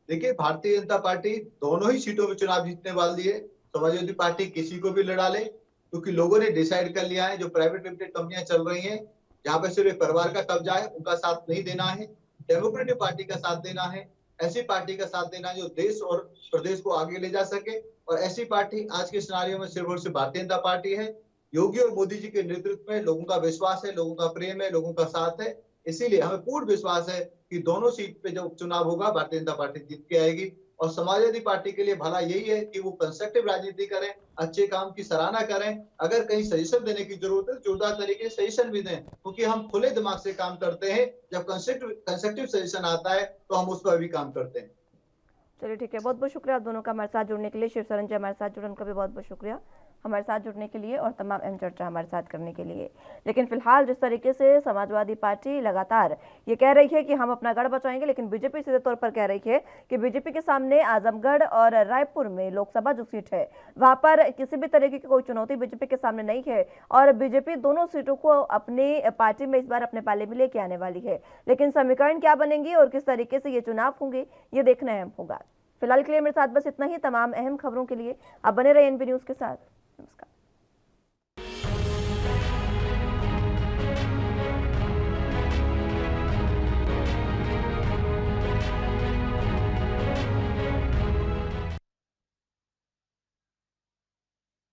देखिए, भारतीय जनता पार्टी दोनों ही सीटों में चुनाव जीतने वाली है। समाजवादी पार्टी किसी को भी लड़ा ले, क्योंकि लोगों ने डिसाइड कर लिया है जो प्राइवेट लिमिटेड कंपनियां चल रही हैं, जहां पे सिर्फ परिवार का कब्जा है, उनका साथ नहीं देना है। डेमोक्रेटिक पार्टी का साथ देना है, ऐसी पार्टी का साथ देना है जो देश और प्रदेश को आगे ले जा सके। और ऐसी पार्टी आज के सिनारियों में सिर्फ और सिर्फ भारतीय जनता पार्टी है। योगी और मोदी जी के नेतृत्व में लोगों का विश्वास है, लोगों का प्रेम है, लोगों का साथ है। इसीलिए हमें पूर्ण विश्वास है कि दोनों सीट पे जब चुनाव होगा भारतीय जनता पार्टी जीत के आएगी। और समाजवादी पार्टी के लिए भला यही है कि वो कंस्ट्रक्टिव राजनीति करें, अच्छे काम की सराहना करें। अगर कहीं सजेशन देने की जरूरत है, जोरदार तरीके से सजेशन भी दें, क्योंकि हम खुले दिमाग से काम करते हैं। जब कंस्ट्रक्टिव सजेशन आता है तो हम उस पर भी काम करते हैं। चलिए ठीक है, बहुत बहुत शुक्रिया आप दोनों का हमारे साथ जुड़ने के लिए। शिव सरन जी हमारे साथ जुड़े, उनका भी बहुत बहुत शुक्रिया हमारे साथ जुड़ने के लिए और तमाम अहम चर्चा हमारे साथ करने के लिए। लेकिन फिलहाल जिस तरीके से समाजवादी पार्टी लगातार ये कह रही है कि हम अपना गढ़ बचाएंगे, लेकिन बीजेपी सीधे तौर पर कह रही है कि बीजेपी के सामने आजमगढ़ और रायपुर में लोकसभा जो सीट है वहां पर किसी भी तरीके की कोई चुनौती बीजेपी के सामने नहीं है और बीजेपी दोनों सीटों को अपनी पार्टी में इस बार अपने पाले में लेके आने वाली है। लेकिन समीकरण क्या बनेंगी और किस तरीके से ये चुनाव होंगे, ये देखना अहम होगा। फिलहाल के लिए मेरे साथ बस इतना ही। तमाम अहम खबरों के लिए आप बने रहिए एनबी न्यूज के साथ। नमस्कार।